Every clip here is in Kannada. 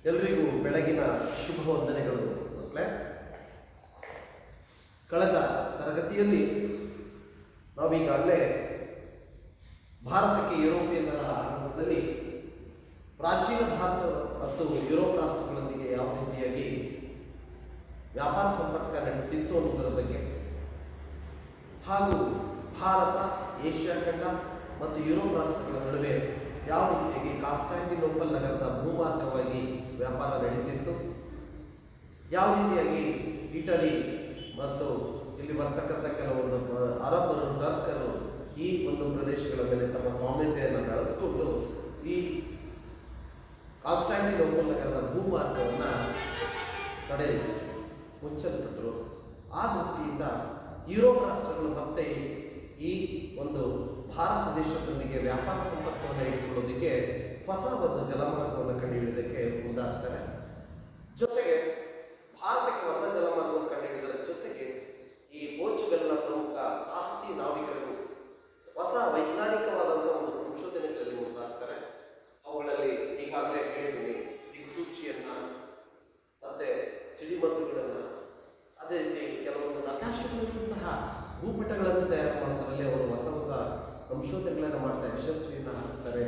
ಎಲ್ರಿಗೂ ಬೆಳಗಿನ ಶುಭ ವಂದನೆಗಳು ಮಕ್ಕಳೇ. ಕಳೆದ ತರಗತಿಯಲ್ಲಿ ನಾವೀಗಾಗಲೇ ಭಾರತಕ್ಕೆ ಯುರೋಪಿಯನ್ನರ ಆಗಮನದಲ್ಲಿ ಪ್ರಾಚೀನ ಭಾರತ ಮತ್ತು ಯುರೋಪ್ ರಾಷ್ಟ್ರಗಳೊಂದಿಗೆ ಯಾವ ರೀತಿಯಾಗಿ ವ್ಯಾಪಾರ ಸಂಪರ್ಕ ನಡೆಯುತ್ತಿತ್ತು ಅನ್ನೋದರ ಬಗ್ಗೆ ಹಾಗೂ ಭಾರತ, ಏಷ್ಯಾ ಖಂಡ ಮತ್ತು ಯುರೋಪ್ ರಾಷ್ಟ್ರಗಳ ನಡುವೆ ಯಾವ ರೀತಿಯಾಗಿ ಕಾನ್ಸ್ಟಾಂಟಿನೋಪಲ್ ನಗರದ ಭೂಮಾರ್ಗವಾಗಿ ವ್ಯಾಪಾರ ನಡೀತಿತ್ತು, ಯಾವ ರೀತಿಯಾಗಿ ಇಟಲಿ ಮತ್ತು ಇಲ್ಲಿ ಬರ್ತಕ್ಕಂಥ ಕೆಲವೊಂದು ಅರಬ್ಬರು, ಟರ್ಕರು ಈ ಒಂದು ಪ್ರದೇಶಗಳ ಮೇಲೆ ತಮ್ಮ ಸ್ವಾಮ್ಯತೆಯನ್ನು ಬೆಳೆಸ್ಕೊಂಡು ಈ ಕಾನ್ಸ್ಟಾಂಟಿನೋಪಲ್ ನಗರದ ಭೂಮಾರ್ಗವನ್ನು ತಡೆಯಲು ಮುಚ್ಚಲ್ಪಟ್ಟರು. ಆ ದೃಷ್ಟಿಯಿಂದ ಯುರೋಪ್ ರಾಷ್ಟ್ರಗಳು ಮತ್ತೆ ಈ ಒಂದು ಭಾರತ ದೇಶದೊಂದಿಗೆ ವ್ಯಾಪಾರ ಸಂಪರ್ಕವನ್ನು ಇಟ್ಟುಕೊಳ್ಳೋದಕ್ಕೆ ಹೊಸ ಒಂದು ಜಲಮಾರ್ಗವನ್ನು ಕಂಡುಹಿಡಿಯೋದಕ್ಕೆ ಮುಂದಾಗ್ತಾರೆ. ಜೊತೆಗೆ ಭಾರತಕ್ಕೆ ಹೊಸ ಜಲಮಾರ್ಗವನ್ನು ಕಂಡುಹಿಡಿದರ ಜೊತೆಗೆ ಈ ಪೋರ್ಚುಗಲ್ನ ಪ್ರಮುಖ ಸಾಹಸಿ ನಾವಿಕರು ಹೊಸ ವೈಜ್ಞಾನಿಕವಾದಂಥ ಒಂದು ಸಂಶೋಧನೆಗಳಲ್ಲಿ ಮುಂದಾಗ್ತಾರೆ. ಅವುಗಳಲ್ಲಿ ಈಗಾಗಲೇ ಹೇಳಿದ್ದೀನಿ, ದಿಕ್ಸೂಚಿಯನ್ನು ಮತ್ತೆ ಸಿಡಿಮದ್ದುಗಳನ್ನು, ಅದೇ ರೀತಿ ಕೆಲವೊಂದು ನಕಾಶೆಗಳನ್ನು ಸಹ ಭೂಪಟಗಳನ್ನು ತಯಾರು ಮಾಡೋದರಲ್ಲಿ ಅವರು ಹೊಸ ಹೊಸ ಸಂಶೋಧನೆಗಳನ್ನು ಮಾಡ್ತಾ ಯಶಸ್ವಿಯನ್ನು ಆಗ್ತಾರೆ.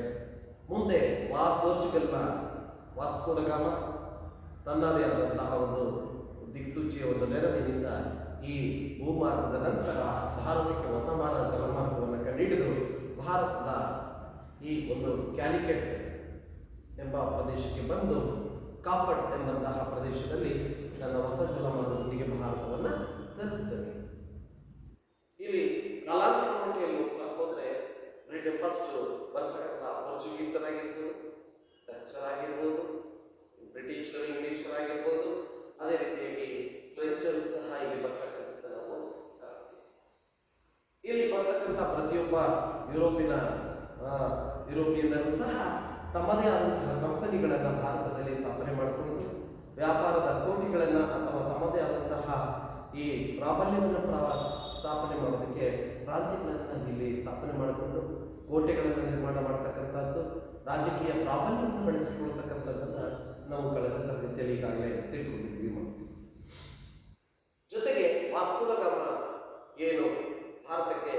ಮುಂದೆ ಪೋರ್ಚುಗಲ್ನ ವಾಸ್ಕೋ ಡ ಗಾಮ ತನ್ನದೇ ಆದಂತಹ ಒಂದು ದಿಕ್ಸೂಚಿಯ ಒಂದು ನೆರವಿನಿಂದ ಈ ಭೂಮಾರ್ಗದ ನಂತರ ಭಾರತಕ್ಕೆ ಹೊಸ ಜಲಮಾರ್ಗವನ್ನು ಕಂಡುಹಿಡಿದು ಭಾರತದ ಈ ಒಂದು ಕ್ಯಾಲಿಕಟ್ ಎಂಬ ಪ್ರದೇಶಕ್ಕೆ ಬಂದು ಕಾಪಟ್ ಎಂಬಂತಹ ಪ್ರದೇಶದಲ್ಲಿ ತನ್ನ ಹೊಸ ಜಲಮಾರ್ಗದೊಂದಿಗೆ ಭಾರತವನ್ನು ತಲುಪುತ್ತದೆ. ಇಲ್ಲಿ ಕಾಲಾಂತರಕ್ಕೆ ಹೋದರೆ ಫಸ್ಟ್ ಬರ್ತಕ್ಕಂಥ ಪೋರ್ಚುಗೀಸರಾಗಿರ್ಬೋದು, ಡಚ್ಚರಾಗಿರ್ಬೋದು, ಬ್ರಿಟಿಷರು, ಇಂಗ್ಲಿಷರಾಗಿರ್ಬೋದು, ಅದೇ ರೀತಿಯಾಗಿ ಫ್ರೆಂಚರು ಸಹ ಇಲ್ಲಿ ಬರ್ತಕ್ಕಂಥ ನಾವು ಕಾಣ್ತೀವಿ. ಇಲ್ಲಿ ಬರ್ತಕ್ಕಂಥ ಪ್ರತಿಯೊಬ್ಬ ಯುರೋಪಿಯನ್ನರು ಸಹ ತಮ್ಮದೇ ಆದಂತಹ ಕಂಪನಿಗಳನ್ನು ಭಾರತದಲ್ಲಿ ಸ್ಥಾಪನೆ ಮಾಡಿಕೊಂಡು ವ್ಯಾಪಾರದ ಕೋಟಿಗಳನ್ನು ಅಥವಾ ತಮ್ಮದೇ ಆದಂತಹ ಈ ಪ್ರಾಬಲ್ಯವನ್ನು ಸ್ಥಾಪನೆ ಮಾಡೋದಕ್ಕೆ ಪ್ರಾಂತ್ಯಗಳನ್ನು ಇಲ್ಲಿ ಸ್ಥಾಪನೆ ಮಾಡಿಕೊಂಡು ಕೋಟೆಗಳನ್ನು ನಿರ್ಮಾಣ ಮಾಡತಕ್ಕಂಥದ್ದು, ರಾಜಕೀಯ ಪ್ರಾಬಲ್ಯವನ್ನು ಬೆಳೆಸಿಕೊಳ್ತಕ್ಕಂಥದ್ದನ್ನು ನಾವು ಕಳೆದ ತರಗತಿಯಲ್ಲಿ ಈಗಾಗಲೇ ತಿಳ್ಕೊಂಡಿದ್ದೀವಿ. ಜೊತೆಗೆ ವಾಸ್ಕೋ ಡ ಗಾಮ ಏನು ಭಾರತಕ್ಕೆ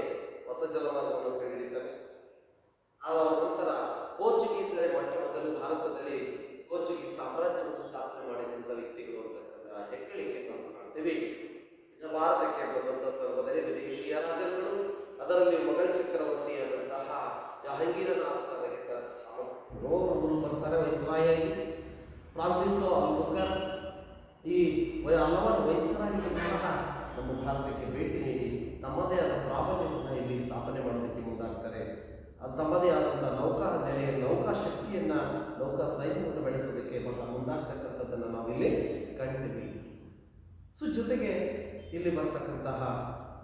ಹೊಸ ಜಲಮಾರ್ಗವನ್ನು ಕಂಡುಹಿಡಿತಾರೆ, ಅದರ ನಂತರ ಪೋರ್ಚುಗೀಸರೇ ಮೊಟ್ಟ ಮೊದಲು ಭಾರತದಲ್ಲಿ ಪೋರ್ಚುಗೀಸ್ ಸಾಮ್ರಾಜ್ಯವನ್ನು ಸ್ಥಾಪನೆ ಮಾಡಿದಂಥ ವ್ಯಕ್ತಿಗಳು ಅಂತಕ್ಕಂಥ ಹೆಗ್ಗಳಿಕೆ ನಾವು ಕಾಣ್ತೀವಿ. ಭಾರತಕ್ಕೆ ಬಂದಂಥ ಸಂದರ್ಭದಲ್ಲಿ ವಿದೇಶಿಯ ರಾಜರುಗಳು, ಅದರಲ್ಲಿ ಮೊಘಲ್ ಚಕ್ರವರ್ತಿಯಾದಂತಹ ಜಹಾಂಗೀರನ ಆಸ್ಥಾನಕ್ಕೆ ಅವರು ಬರ್ತಾರೆ ವೈಸ್ರಾಯಾಗಿ. ಫ್ರಾನ್ಸಿಸೋ ಅಲ್ಬುಕರ್ ಈ ಹಲವಾರು ವೈಸ್ರಾಯಿಗಳು ಸಹ ನಮ್ಮ ಭಾರತಕ್ಕೆ ಭೇಟಿ ನೀಡಿ ತಮ್ಮದೇ ಆದ ಪ್ರಾಬಲ್ಯವನ್ನು ಇಲ್ಲಿ ಸ್ಥಾಪನೆ ಮಾಡೋದಕ್ಕೆ ಮುಂದಾಗ್ತಾರೆ. ಅದು ತಮ್ಮದೇ ಆದಂಥ ನೌಕಾ ನೆಲೆಯ ನೌಕಾ ಶಕ್ತಿಯನ್ನು, ನೌಕಾ ಸೈನ್ಯವನ್ನು ಬೆಳೆಸೋದಕ್ಕೆ ಮುಂದಾಗ್ತಕ್ಕಂಥದ್ದನ್ನು ನಾವಿಲ್ಲಿ ಕಂಡಿದ್ದೀವಿ. ಜೊತೆಗೆ ಇಲ್ಲಿ ಬರ್ತಕ್ಕಂತಹ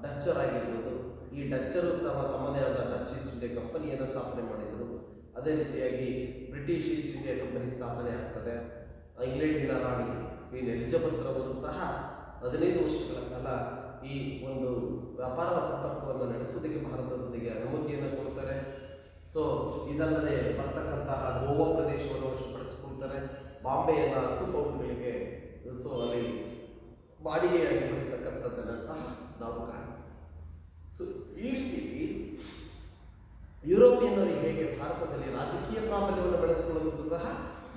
ಡಚ್ಚರಾಗಿರ್ಬೋದು, ಈ ಡಚ್ಚರು ಸಹ ತಮ್ಮದೇ ಆದ ಡಚ್ ಈಸ್ಟ್ ಇಂಡಿಯಾ ಕಂಪನಿಯನ್ನು ಸ್ಥಾಪನೆ ಮಾಡಿದರು. ಅದೇ ರೀತಿಯಾಗಿ ಬ್ರಿಟಿಷ್ ಈಸ್ಟ್ ಇಂಡಿಯಾ ಕಂಪನಿ ಸ್ಥಾಪನೆ ಆಗ್ತದೆ. ಇಂಗ್ಲೆಂಡಿನ ರಾಣಿ ಕ್ವೀನ್ ಎಲಿಜಬೆತ್ ರವರು ಸಹ 15 ವರ್ಷಗಳ ಕಾಲ ಈ ಒಂದು ವ್ಯಾಪಾರ ಸಂಪರ್ಕವನ್ನು ನಡೆಸೋದಕ್ಕೆ ಭಾರತದೊಂದಿಗೆ ಅನುಮತಿಯನ್ನು ಕೊಡ್ತಾರೆ. ಇದಲ್ಲದೆ ಬರ್ತಕ್ಕಂತಹ ಗೋವಾ ಪ್ರದೇಶವನ್ನು ವಶಪಡಿಸಿಕೊಳ್ತಾರೆ. ಬಾಂಬೆಯನ್ನು 10 ಪೌಂಡ್ಗಳಿಗೆ ಅಲ್ಲಿ ಬಾಡಿಗೆಯಾಗಿ ಬರ್ತಕ್ಕಂಥದ್ದನ್ನು ಸಹ ನಾವು ಕಾಣ್ತೀವಿ. ಈ ರೀತಿಯಾಗಿ ಯುರೋಪಿಯನ್ನರು ಹೇಗೆ ಭಾರತದಲ್ಲಿ ರಾಜಕೀಯ ಪ್ರಾಬಲ್ಯವನ್ನು ಬೆಳೆಸಿಕೊಳ್ಳೋದಕ್ಕೂ ಸಹ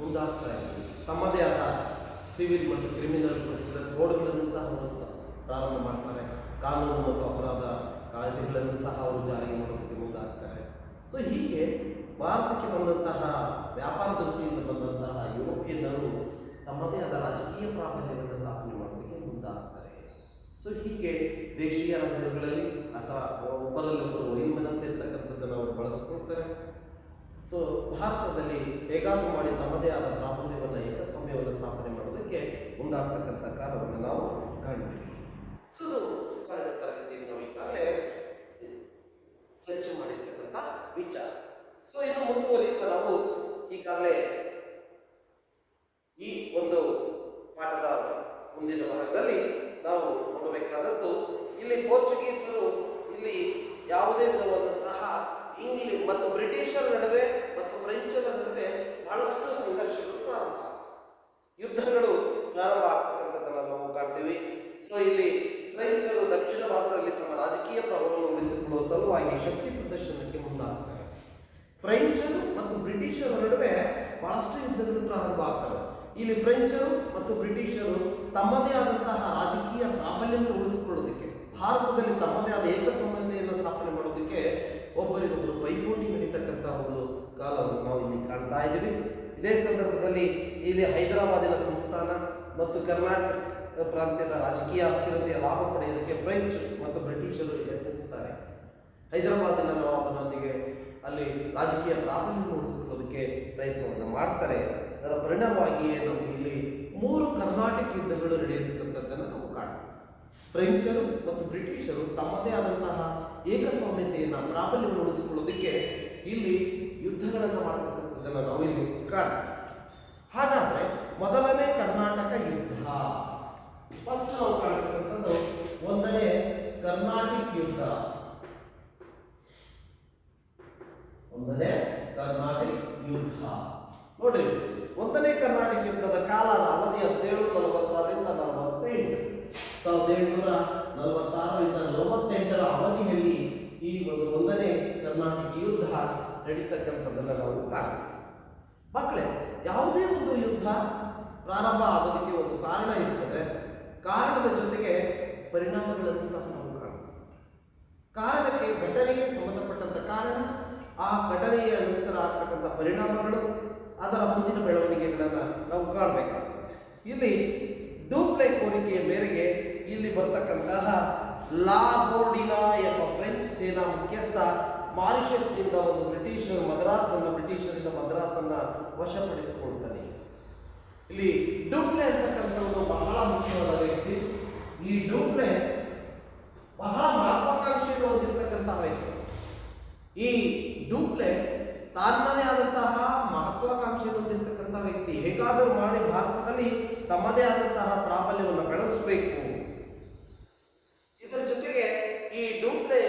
ಮುಂದಾಗ್ತಾ ಇದ್ದಾರೆ. ತಮ್ಮದೇ ಆದ ಸಿವಿಲ್ ಮತ್ತು ಕ್ರಿಮಿನಲ್ ಪ್ರೊಸೀಜರ್ ಕೋಡ್ಗಳನ್ನು ಸಹ ಅವರು ಪ್ರಾರಂಭ ಮಾಡ್ತಾರೆ. ಕಾನೂನು ಮತ್ತು ಅಪರಾಧ ಕಾಯ್ದೆಗಳನ್ನು ಸಹ ಅವರು ಜಾರಿಗೆ ಮಾಡೋದಕ್ಕೆ ಮುಂದಾಗ್ತಾರೆ. ಹೀಗೆ ಭಾರತಕ್ಕೆ ಬಂದಂತಹ ವ್ಯಾಪಾರ ದೃಷ್ಟಿಯಿಂದ ಬಂದಂತಹ ಯುರೋಪಿಯನ್ನರು ತಮ್ಮದೇ ಆದ ರಾಜಕೀಯ ಪ್ರಾಬಲ್ಯವನ್ನು ಸ್ಥಾಪನೆ ಮಾಡೋದಕ್ಕೆ ಮುಂದಾಗ್ತಾರೆ. ಹೀಗೆ ದೇಶೀಯ ರಾಜ್ಯಗಳಲ್ಲಿ ಒಬ್ಬರಲ್ಲೊಬ್ಬರು ವೈಮನಸ್ಸು ಇರ್ತಕ್ಕಂಥದ್ದನ್ನು ಅವರು ಬಳಸ್ಕೊಳ್ತಾರೆ. ಭಾರತದಲ್ಲಿ ಹೇಗಾದರೂ ಮಾಡಿ ತಮ್ಮದೇ ಆದ ಪ್ರಾಬಲ್ಯವನ್ನು, ಏಕಸ್ವಾಮ್ಯವನ್ನು ಸ್ಥಾಪನೆ ಮಾಡೋದಕ್ಕೆ ಮುಂದಾಗ್ತಕ್ಕಂಥ ಕಾಲವನ್ನು ನಾವು ಕಾಣ್ತೀವಿ. ಕಳೆದ ತರಗತಿಯಲ್ಲಿ ನಾವು ಈಗಾಗಲೇ ಚರ್ಚೆ ಮಾಡಿರ್ತಕ್ಕಂಥ ವಿಚಾರ. ಇನ್ನು ಮುಂದುವರಿಯುತ್ತಾ ನಾವು ಈಗಾಗಲೇ ಈ ಒಂದು ಪಾಠದ ಮುಂದಿನ ಭಾಗದಲ್ಲಿ ನಾವು ನೋಡಬೇಕಾದದ್ದು, ಇಲ್ಲಿ ಪೋರ್ಚುಗೀಸರು ಇಲ್ಲಿ ಯಾವುದೇ ವಿಧವಾದಂತಹ ಇಂಗ್ಲಿಷ್ ಮತ್ತು ಬ್ರಿಟಿಷರ ನಡುವೆ ಮತ್ತು ಫ್ರೆಂಚರ ನಡುವೆ ಬಹಳಷ್ಟು ಸಂಘರ್ಷಗಳು ಪ್ರಾರಂಭ. ಯುದ್ಧಗಳು ಪ್ರಾರಂಭ ಆಗ್ತಕ್ಕಂಥದ್ದನ್ನು ನಾವು ಕಾಣ್ತೀವಿ. ಸೊ ಇಲ್ಲಿ ಫ್ರೆಂಚರು ದಕ್ಷಿಣ ಭಾರತದಲ್ಲಿ ತಮ್ಮ ರಾಜಕೀಯ ಪ್ರಭಾವವನ್ನು ಉಳಿಸಿಕೊಳ್ಳುವ ಸಲುವಾಗಿ ಶಕ್ತಿ ಪ್ರದರ್ಶನಕ್ಕೆ ಮುಂದಾಗ್ತಾರೆ. ಫ್ರೆಂಚರು ಮತ್ತು ಬ್ರಿಟಿಷರ ನಡುವೆ ಬಹಳಷ್ಟು ಯುದ್ಧಗಳು ಪ್ರಾರಂಭ ಆಗ್ತವೆ. ಇಲ್ಲಿ ಫ್ರೆಂಚರು ಮತ್ತು ಬ್ರಿಟಿಷರು ತಮ್ಮದೇ ಆದಂತಹ ರಾಜಕೀಯ ಪ್ರಾಬಲ್ಯವನ್ನು ಉಳಿಸಿಕೊಳ್ಳೋದಕ್ಕೆ, ಭಾರತದಲ್ಲಿ ತಮ್ಮದೇ ಆದ ಏಕಸಮತೆಯನ್ನು ಸ್ಥಾಪನೆ ಮಾಡೋದಕ್ಕೆ ಒಬ್ಬರಿಗೊಬ್ಬರು ಪೈಪೋಟಿ ನಡೀತಕ್ಕಂಥ ಒಂದು ಕಾಲವನ್ನು ನಾವು ಇಲ್ಲಿ ಕಾಣ್ತಾ ಇದ್ದೀವಿ. ಇದೇ ಸಂದರ್ಭದಲ್ಲಿ ಇಲ್ಲಿ ಹೈದರಾಬಾದಿನ ಸಂಸ್ಥಾನ ಮತ್ತು ಕರ್ನಾಟಕ ಪ್ರಾಂತ್ಯದ ರಾಜಕೀಯ ಅಸ್ಥಿರತೆಯ ಲಾಭ ಪಡೆಯೋದಕ್ಕೆ ಫ್ರೆಂಚ್ ಮತ್ತು ಬ್ರಿಟಿಷರು ಯತ್ನಿಸುತ್ತಾರೆ. ಹೈದರಾಬಾದಿನ ನವಾಬನೊಂದಿಗೆ ಅಲ್ಲಿ ರಾಜಕೀಯ ಪ್ರಾಬಲ್ಯವನ್ನು ಉಳಿಸಿಕೊಳ್ಳೋದಕ್ಕೆ ಪ್ರಯತ್ನವನ್ನು ಮಾಡ್ತಾರೆ. ಅದರ ಪರಿಣಾಮವಾಗಿಯೇ ನಾವು ಇಲ್ಲಿ 3 ಕರ್ನಾಟಕ ಯುದ್ಧಗಳು ನಡೆಯತಕ್ಕಂಥದ್ದನ್ನು ನಾವು ಕಾಣ್ತೀವಿ. ಫ್ರೆಂಚರು ಮತ್ತು ಬ್ರಿಟಿಷರು ತಮ್ಮದೇ ಆದಂತಹ ಏಕಸ್ವಾಮ್ಯತೆಯನ್ನು ಪ್ರಾಬಲ್ಯವನ್ನು ಉಳಿಸಿಕೊಳ್ಳೋದಕ್ಕೆ ಇಲ್ಲಿ ಯುದ್ಧಗಳನ್ನು ಮಾಡ್ತಕ್ಕಂಥದ್ದನ್ನು ನಾವು ಇಲ್ಲಿ ಕಾಣ್ತೀವಿ. ಹಾಗಾದರೆ ಮೊದಲನೇ ಕರ್ನಾಟಕ ಯುದ್ಧ ಫಸ್ಟ್ ನಾವು ಕಾಣ್ತಕ್ಕಂಥದ್ದು 1ನೇ ಕರ್ನಾಟಕ ಯುದ್ಧ. 1ನೇ ಕರ್ನಾಟಕ ಯುದ್ಧ ನೋಡ್ರಿ, 1ನೇ ಕರ್ನಾಟಕ ಯುದ್ಧದ ಕಾಲದ ಅವಧಿ 1746ರಿಂದ 48. 1746ರಿಂದ 48ರ ಅವಧಿಯಲ್ಲಿ ಈ ಒಂದು 1ನೇ ಕರ್ನಾಟಕ ಯುದ್ಧ ನಡೀತಕ್ಕಂಥದ್ದನ್ನು ನಾವು ಕಾಣ್ತೀವಿ. ಮಕ್ಕಳೇ, ಯಾವುದೇ ಒಂದು ಯುದ್ಧ ಪ್ರಾರಂಭ ಆಗೋದಕ್ಕೆ ಒಂದು ಕಾರಣ ಇರ್ತದೆ. ಕಾರಣದ ಜೊತೆಗೆ ಪರಿಣಾಮಗಳನ್ನು ಸಹ ನಾವು ಕಾಣ್ತೀವಿ. ಕಾರಣಕ್ಕೆ ಘಟನೆಗೆ ಸಂಬಂಧಪಟ್ಟಂಥ ಕಾರಣ, ಆ ಘಟನೆಯ ನಂತರ ಆಗ್ತಕ್ಕಂಥ ಪರಿಣಾಮಗಳು, ಅದರ ಮುಂದಿನ ಬೆಳವಣಿಗೆಗಳನ್ನು ನಾವು ಕಾಣಬೇಕಾಗ್ತದೆ. ಇಲ್ಲಿ ಡೂಪ್ಲೆ ಕೋರಿಕೆಯ ಮೇರೆಗೆ ಇಲ್ಲಿ ಬರ್ತಕ್ಕಂತಹ ಲಾ ಬೋರ್ಡಿನಾ ಎಂಬ ಫ್ರೆಂಚ್ ಸೇನಾ ಮುಖ್ಯಸ್ಥ ಮಾರಿಷಸ್ನಿಂದ ಒಂದು ಬ್ರಿಟಿಷರಿಂದ ಮದ್ರಾಸನ್ನು ವಶಪಡಿಸಿಕೊಳ್ತಾನೆ. ಇಲ್ಲಿ ಡೂಪ್ಲೆ ಅಂತಕ್ಕಂಥವನು ಬಹಳ ಮುಖ್ಯವಾದ ವ್ಯಕ್ತಿ. ಈ ಡೂಪ್ಲೆ ಬಹಳ ಮಹತ್ವಾಕಾಂಕ್ಷೆಯನ್ನು ಹೊಂದಿರತಕ್ಕಂತಹ ವ್ಯಕ್ತಿ. ಈ ಡೂಪ್ಲೆ ತನ್ನದೇ ಆದಂತಹ ಮಹತ್ವಾಕಾಂಕ್ಷೆಯನ್ನು ಹೊಂದಿರತಕ್ಕಂಥ ವ್ಯಕ್ತಿ. ಹೇಗಾದರೂ ಮಾಡಿ ಭಾರತದಲ್ಲಿ ತಮ್ಮದೇ ಆದಂತಹ ಪ್ರಾಬಲ್ಯವನ್ನು ಬೆಳೆಸಬೇಕು. ಇದರ ಜೊತೆಗೆ ಈ ಡೂಪ್ಲೆ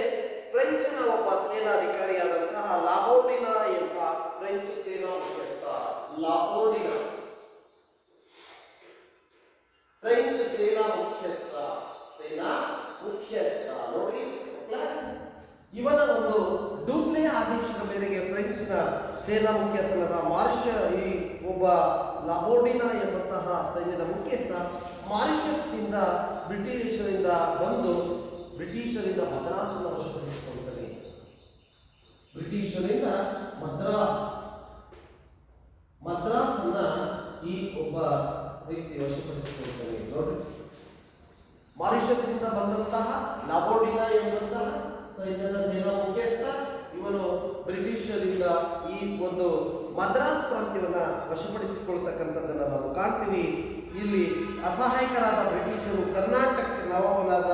ಫ್ರೆಂಚ್ನ ಒಬ್ಬ ಸೇನಾಧಿಕಾರಿಯಾದಂತಹ ಲಾಬೋರ್ಡಿನಾ ಎಂಬ ಫ್ರೆಂಚ್ ಸೇನಾ ಮುಖ್ಯಸ್ಥ. ಲಾಬೋರ್ಡಿನಾ ಫ್ರೆಂಚ್ ಸೇನಾ ಮುಖ್ಯಸ್ಥ ನೋಡಿ, ಇವನ ಒಂದು ಡೂಪ್ಲೆಯ ಆದೇಶದ ಮೇರೆಗೆ ಫ್ರೆಂಚ್ನ ಸೇನಾ ಮುಖ್ಯಸ್ಥನಾದ ಈ ಒಬ್ಬ ಲಾಬೋರ್ಡಿನಾ ಎಂಬಂತಹ ಸೈನ್ಯದ ಮುಖ್ಯಸ್ಥ ಮಾರಿಷಸ್ನಿಂದ ಬ್ರಿಟಿಷರಿಂದ ಬಂದು ಬ್ರಿಟಿಷರಿಂದ ಮದ್ರಾಸನ್ನು ವಶಪಡಿಸಿಕೊಳ್ತಾನೆ. ಬ್ರಿಟಿಷರಿಂದ ಮದ್ರಾಸನ್ನ ಈ ಒಬ್ಬ ವ್ಯಕ್ತಿ ವಶಪಡಿಸಿಕೊಳ್ತಾನೆ. ನೋಡಿ, ಮಾರಿಷಸ್ನಿಂದ ಬಂದಂತಹ ಲಾಬೋರ್ಡಿನಾ ಎಂಬಂತಹ ಸೈನ್ಯದ ಸೇನಾ ಮುಖ್ಯಸ್ಥ ಇವನು ಬ್ರಿಟಿಷರಿಂದ ಈ ಒಂದು ಮದ್ರಾಸ್ ಪ್ರಾಂತ್ಯವನ್ನು ವಶಪಡಿಸಿಕೊಳ್ತಕ್ಕಂಥದ್ದನ್ನು ನಾವು ಕಾಣ್ತೀವಿ. ಇಲ್ಲಿ ಅಸಹಾಯಕರಾದ ಬ್ರಿಟಿಷರು ಕರ್ನಾಟಕ ನವಾಬನಾದ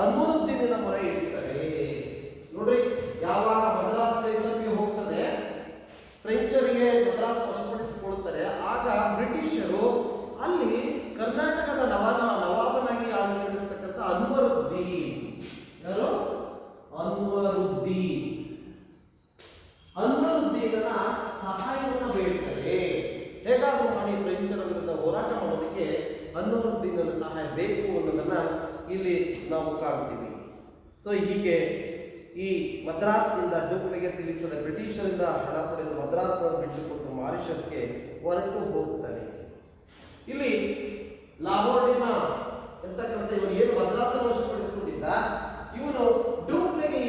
ಅನ್ವರುದ್ದೀನನ ಮೊರೆ ಇಡ್ತಾರೆ. ನೋಡಿ, ಯಾವಾಗ ಮದ್ರಾಸ್ ಕೈತಪ್ಪಿ ಹೋಗ್ತದೆ, ಫ್ರೆಂಚರಿಗೆ ಮದ್ರಾಸ್ ವಶಪಡಿಸಿಕೊಳ್ತಾರೆ, ಆಗ ಬ್ರಿಟಿಷರು ಅಲ್ಲಿ ಕರ್ನಾಟಕದ ನವಾಬನಾಗಿ ಆಳ್ವಿಕೆ ನಡೆಸ್ತಕ್ಕಂಥ ಅನ್ವರುದ್ದೀನನ ಸಹಾಯವನ್ನು ಬೇಡ್ತಾರೆ. ಹೇಗಾದರೂ ಮಾಡಿ ಫ್ರೆಂಚರ ವಿರುದ್ಧ ಹೋರಾಟ ಮಾಡೋದಕ್ಕೆ ಅನ್ವರುದ್ದೀನನ ಸಹಾಯ ಬೇಕು ಅನ್ನೋದನ್ನ ಇಲ್ಲಿ ನಾವು ಕಾಣ್ತೀವಿ. ಸೊ ಹೀಗೆ ಈ ಮದ್ರಾಸ್ನಿಂದ ಡೂಪ್ಲೆಗೆ ತಿಳಿಸದ ಬ್ರಿಟಿಷರಿಂದ ಹಣ ಪಡೆದು ಮದ್ರಾಸ್ನನ್ನು ಬಿಟ್ಟುಕೊಟ್ಟು ಮಾರಿಷಸ್ಗೆ ಹೊರಟು ಹೋಗ್ತಾನೆ. ಇಲ್ಲಿ ಲಾಬೋರ್ಡಿನಾ ಎಂತಕ್ಕಂಥ ಇವನು ಏನು ಮದ್ರಾಸನ್ನು ವಶಪಡಿಸಿಕೊಂಡಿದ್ದ, ಇವನು ಡೂಪ್ಲೆಗೆ ಈ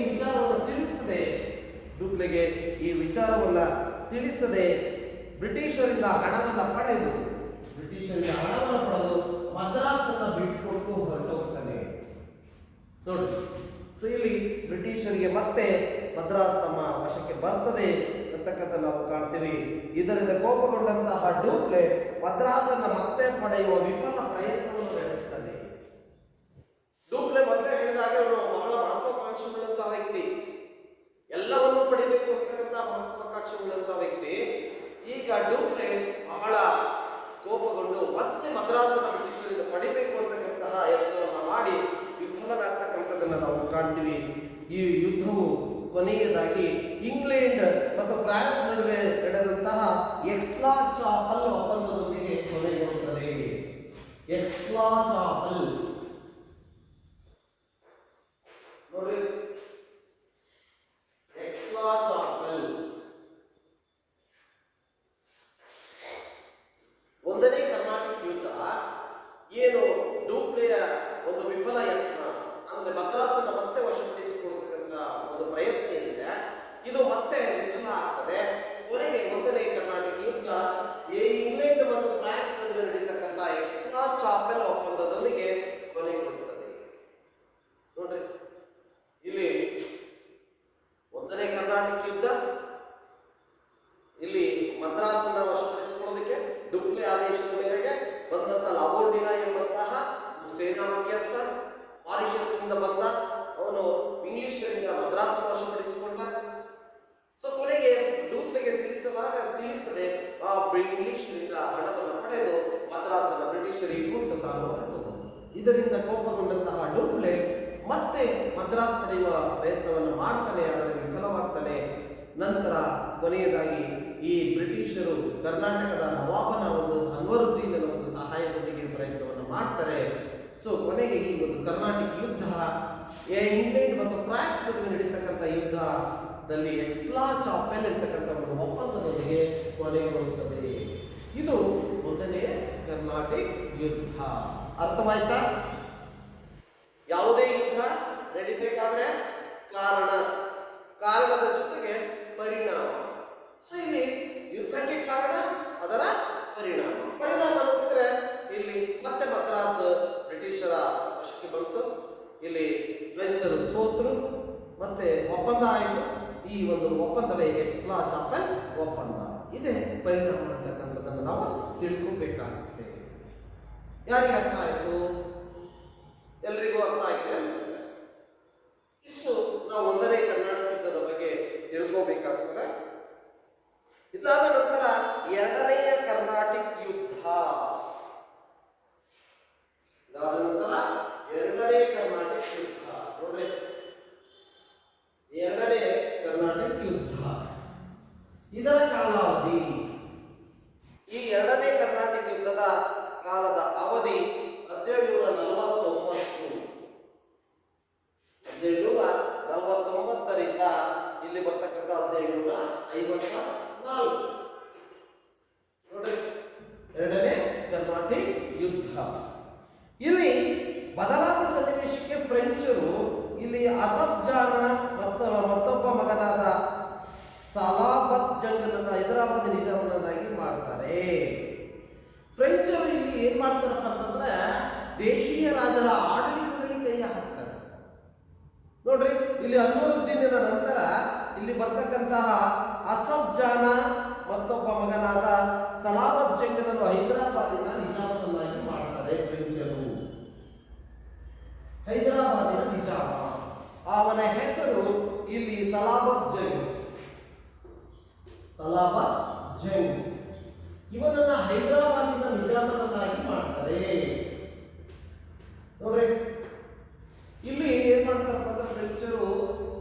ವಿಚಾರವನ್ನು ತಿಳಿಸದೆ ಬ್ರಿಟಿಷರಿಂದ ಹಣವನ್ನು ಪಡೆದು ಮದ್ರಾಸನ್ನು ಬಿಟ್ಟುಕೊಟ್ಟು ಹೊರಟೋಗ್ತಾನೆ. ನೋಡಿ, ಸೊ ಇಲ್ಲಿ ಬ್ರಿಟಿಷರಿಗೆ ಮತ್ತೆ ಮದ್ರಾಸ್ ತಮ್ಮ ವಶಕ್ಕೆ ಬರ್ತದೆ ಅಂತಕ್ಕಂಥ ನಾವು ಕಾಣ್ತೀವಿ. ಇದರಿಂದ ಕೋಪಗೊಂಡಂತಹ ಡೂಪ್ಲೆ ಮದ್ರಾಸನ್ನು ಮತ್ತೆ ಪಡೆಯುವ ವಿಫಲ ಪ್ರಯತ್ನವನ್ನು ನಡೆಸುತ್ತದೆ. ಡೂಪ್ಲೆ ಮೊದಲೇ ಹೇಳಿದಾಗ ಅವನು ಬಹಳ ಮಹತ್ವಾಕಾಂಕ್ಷೆಗಳಂತಹ ವ್ಯಕ್ತಿ, ಎಲ್ಲವನ್ನೂ ಪಡಿಬೇಕು ಅಂತಕ್ಕಂಥ ಮಹತ್ವಾಕಾಂಕ್ಷೆಗಳಂತಹ ವ್ಯಕ್ತಿ. ಈಗ ಡೂಪ್ಲೆ ಬಹಳ ಕೋಪಗೊಂಡು ಮತ್ತೆ ಮದ್ರಾಸನ್ನು ಬ್ರಿಟಿಷರಿಂದ ಪಡಿಬೇಕು ಅಂತಕ್ಕಂತಹ ಯತ್ನವನ್ನು ಮಾಡಿ ವಿಫಲನಾಗ್ತಕ್ಕಂಥದ್ದನ್ನು ನಾವು ಕಾಣ್ತೀವಿ. ಈ ಯುದ್ಧವು ಕೊನೆಯದಾಗಿ ಇಂಗ್ಲೆಂಡ್ ಮತ್ತು ಫ್ರಾನ್ಸ್ ನಡುವೆ ನಡೆದಂತಹ ಎಕ್ಸ್ಲಾ ಚಾಪಲ್ ಒಪ್ಪಂದದೊಂದಿಗೆ ಕೊನೆಗೊಳ್ಳುತ್ತದೆ. ಎಕ್ಸ್ಲಾ ಚಾಪಲ್ ನೋಡಿ, ಎಕ್ಸ್ಲಾ ಚಾಪಲ್ ಒಂದನೇ ಕರ್ನಾಟಕ ಯುದ್ಧ ಏನು ಡೂಪ್ಲೆಯ ಒಂದು ವಿಫಲ ಯತ್ನ, ಅಂದ್ರೆ ಮದ್ರಾಸನ್ನು ಮತ್ತೆ ವಶಪಡಿಸಿಕೊಳ್ಳತಕ್ಕಂಥ ಒಂದು ಪ್ರಯತ್ನ ಏನಿದೆ ಇದು ಮತ್ತೆ ವಿಫಲ ಆಗ್ತದೆ. ಕೊನೆಗೆ ಒಂದನೇ ಕರ್ನಾಟಕ ಯುದ್ಧ ಇಂಗ್ಲೆಂಡ್ ಮತ್ತು ಫ್ರಾನ್ಸ್ ನಡುವೆ ನಡೀತಕ್ಕಂಥ ಎಕ್ಸ್ಲಾ ಚಾಪೆಲ್ ಒಪ್ಪಂದದೊಂದಿಗೆ ಕೊನೆಗೊಳ್ಳುತ್ತದೆ. ನೋಡ್ರಿ, ಇಲ್ಲಿ ಒಂದನೇ ಕರ್ನಾಟಕ ಯುದ್ಧ, ಇಲ್ಲಿ ಮದ್ರಾಸನ್ನ ವಶಪಡಿಸಿಕೊಳ್ಳೋದಕ್ಕೆ ಡುಪ್ಲೆ ಆದೇಶದ ಮೇರೆಗೆ ಬಂದಂತ ಲಾಬೋರ್ಡಿನಾ ಎಂಬಂತಹ ಸೇನಾ ಮುಖ್ಯಸ್ಥ ಮಾರಿಷಸ್ನಿಂದ ಬಂದ, ಅವನು ಇಂಗ್ಲಿಷರಿಂದ ಮದ್ರಾಸನ್ನ ವಶಪಡಿಸಿಕೊಂಡ. ಸೊ ಕೊನೆಗೆ ಡೂಪ್ಲೆಗೆ ತಿಳಿಸದೆ ಆ ಇಂಗ್ಲಿಷ್ನಿಂದ ಹಣವನ್ನು ಪಡೆದು ಮದ್ರಾಸನ್ನ ಬ್ರಿಟಿಷರಿಗೆ ಕೊಟ್ಟು ತಾನು ಹೊರಟು. ಇದರಿಂದ ಕೋಪಗೊಂಡಂತಹ ಡೂಪ್ಲೆ ಮತ್ತೆ ಮದ್ರಾಸ್ ಪಡೆಯುವ ಪ್ರಯತ್ನವನ್ನು ಮಾಡ್ತಾನೆ, ಆದರೆ ವಿಫಲವಾಗ್ತಾನೆ. ನಂತರ ಕೊನೆಯದಾಗಿ ಈ ಬ್ರಿಟಿಷರು ಕರ್ನಾಟಕದ ನವಾಬನ ಒಂದು ಅನ್ವರುದ್ದೀನನ ಒಂದು ಸಹಾಯದೊಂದಿಗೆ ಪ್ರಯತ್ನವನ್ನು ಮಾಡ್ತಾರೆ. ಸೊ ಕೊನೆಗೆ ಈ ಒಂದು ಕರ್ನಾಟಕ ಯುದ್ಧ ಇಂಗ್ಲೆಂಡ್ ಮತ್ತು ಫ್ರಾನ್ಸ್ ನಡುವೆ ನಡೀತಕ್ಕಂಥ ಯುದ್ಧದಲ್ಲಿ ಎಕ್ಸ್ಲಾ ಚಾಪೆಲ್ ಎಂತಕ್ಕಂಥ ಒಂದು ಒಪ್ಪಂದದೊಂದಿಗೆ ಕೊನೆಗೊಳ್ಳುತ್ತದೆ. ಇದು ಒಂದನೇ ಕರ್ನಾಟಕ ಯುದ್ಧ. ಅರ್ಥವಾಯ್ತಾ? ಯಾವುದೇ ಯುದ್ಧ ನಡೀಬೇಕಾದ್ರೆ ಕಾರಣದ ಜೊತೆಗೆ ಪರಿಣಾಮ. ಸೊ ಇಲ್ಲಿ ಯುದ್ಧಕ್ಕೆ ಕಾರಣ, ಅದರ ಪರಿಣಾಮ ನೋಡಿದ್ರೆ ಇಲ್ಲಿ ಮತ್ತೆ ಮದ್ರಾಸ್ ಬ್ರಿಟಿಷರ ವಶಕ್ಕೆ ಬಂತು. ಇಲ್ಲಿ ಫ್ರೆಂಚರು ಸೋತರು, ಮತ್ತೆ ಒಪ್ಪಂದ ಆಯಿತು. ಈ ಒಂದು ಒಪ್ಪಂದವೇ ಎಕ್ಸ್ಲಾ ಚಾಪೆಲ್ ಒಪ್ಪಂದ. ಇದೇ ಪರಿಣಾಮ ಅಂತಕ್ಕಂಥದ್ದನ್ನು ನಾವು ತಿಳ್ಕೊಬೇಕಾಗುತ್ತೆ. ಯಾರಿಗೆ ಅರ್ಥ ಆಯಿತು? ಎಲ್ರಿಗೂ ಅರ್ಥ ಆಗಿದೆ ಅನಿಸುತ್ತೆ. ಇಷ್ಟು ನಾವು ಒಂದನೇ ಕರ್ನಾಟಕ ಯುದ್ಧದ ಬಗ್ಗೆ ತಿಳ್ಕೋಬೇಕಾಗ್ತದೆ. ಇದಾದ ನಂತರ ಎರಡನೆಯ ಕರ್ನಾಟಕ ಯುದ್ಧ. ಎರಡನೇ ಕರ್ನಾಟಕ ಯುದ್ಧ ನೋಡ್ರಿ, ಎರಡನೇ ಕರ್ನಾಟಕ ಯುದ್ಧ ಇದರ ಕಾಲಾವಧಿ, ಈ ಎರಡನೇ ಕರ್ನಾಟಕ ಯುದ್ಧದ ಕಾಲದ ಅವಧಿ 1749ರಿಂದ ಇಲ್ಲಿ ಬರ್ತಕ್ಕಂಥ 1754. ನೋಡ್ರಿ, ಎರಡನೇ ಕರ್ನಾಟಕ ಯುದ್ಧ. ಇಲ್ಲಿ ಬದಲಾದ ಸನ್ನಿವೇಶಕ್ಕೆ ಫ್ರೆಂಚರು ಇಲ್ಲಿ ಅಸಫ್ ಜಾನ ಮತ್ತೊಬ್ಬ ಮಗನಾದ ಸಲಾಬತ್ ಜಂಗನನ್ನ ಹೈದರಾಬಾದ್ ನಿಜಾಮನನ್ನಾಗಿ ಮಾಡ್ತಾರೆ. ಫ್ರೆಂಚರು ಇಲ್ಲಿ ಏನ್ ಮಾಡ್ತಾರಪ್ಪ ಅಂತಂದ್ರೆ ದೇಶೀಯ ರಾಜರ ಆಡಳಿತದಲ್ಲಿ ಕೈ ಹಾಕ್ತಾರೆ. ನೋಡ್ರಿ, ಇಲ್ಲಿ ಅನ್ವರುದ್ದೀನನ ನಂತರ ಇಲ್ಲಿ ಬರ್ತಕ್ಕಂತಹ ಅಸಫ್ ಜಾನ ಮತ್ತೊಬ್ಬ ಮಗನಾದ ಸಲಾಬತ್ ಜಂಗನನ್ನು ಹೈದರಾಬಾದಿನ ನಿಜಾಮನನ್ನಾಗಿ ಮಾಡ್ತಾರೆ ಫ್ರೆಂಚರು. ಹೈದರಾಬಾದಿನ ನಿಜಾಮ, ಅವನ ಹೆಸರು ಇಲ್ಲಿ ಸಲಾಬತ್ ಜಂಗ್. ಇವನನ್ನ ಹೈದರಾಬಾದಿನ ನಿಜಾಮನನ್ನಾಗಿ ಮಾಡ್ತಾರೆ. ನೋಡ್ರಿ, ಇಲ್ಲಿ ಏನ್ ಮಾಡ್ತಾರಪ್ಪ ಅಂದ್ರೆ ಫ್ರೆಂಚರು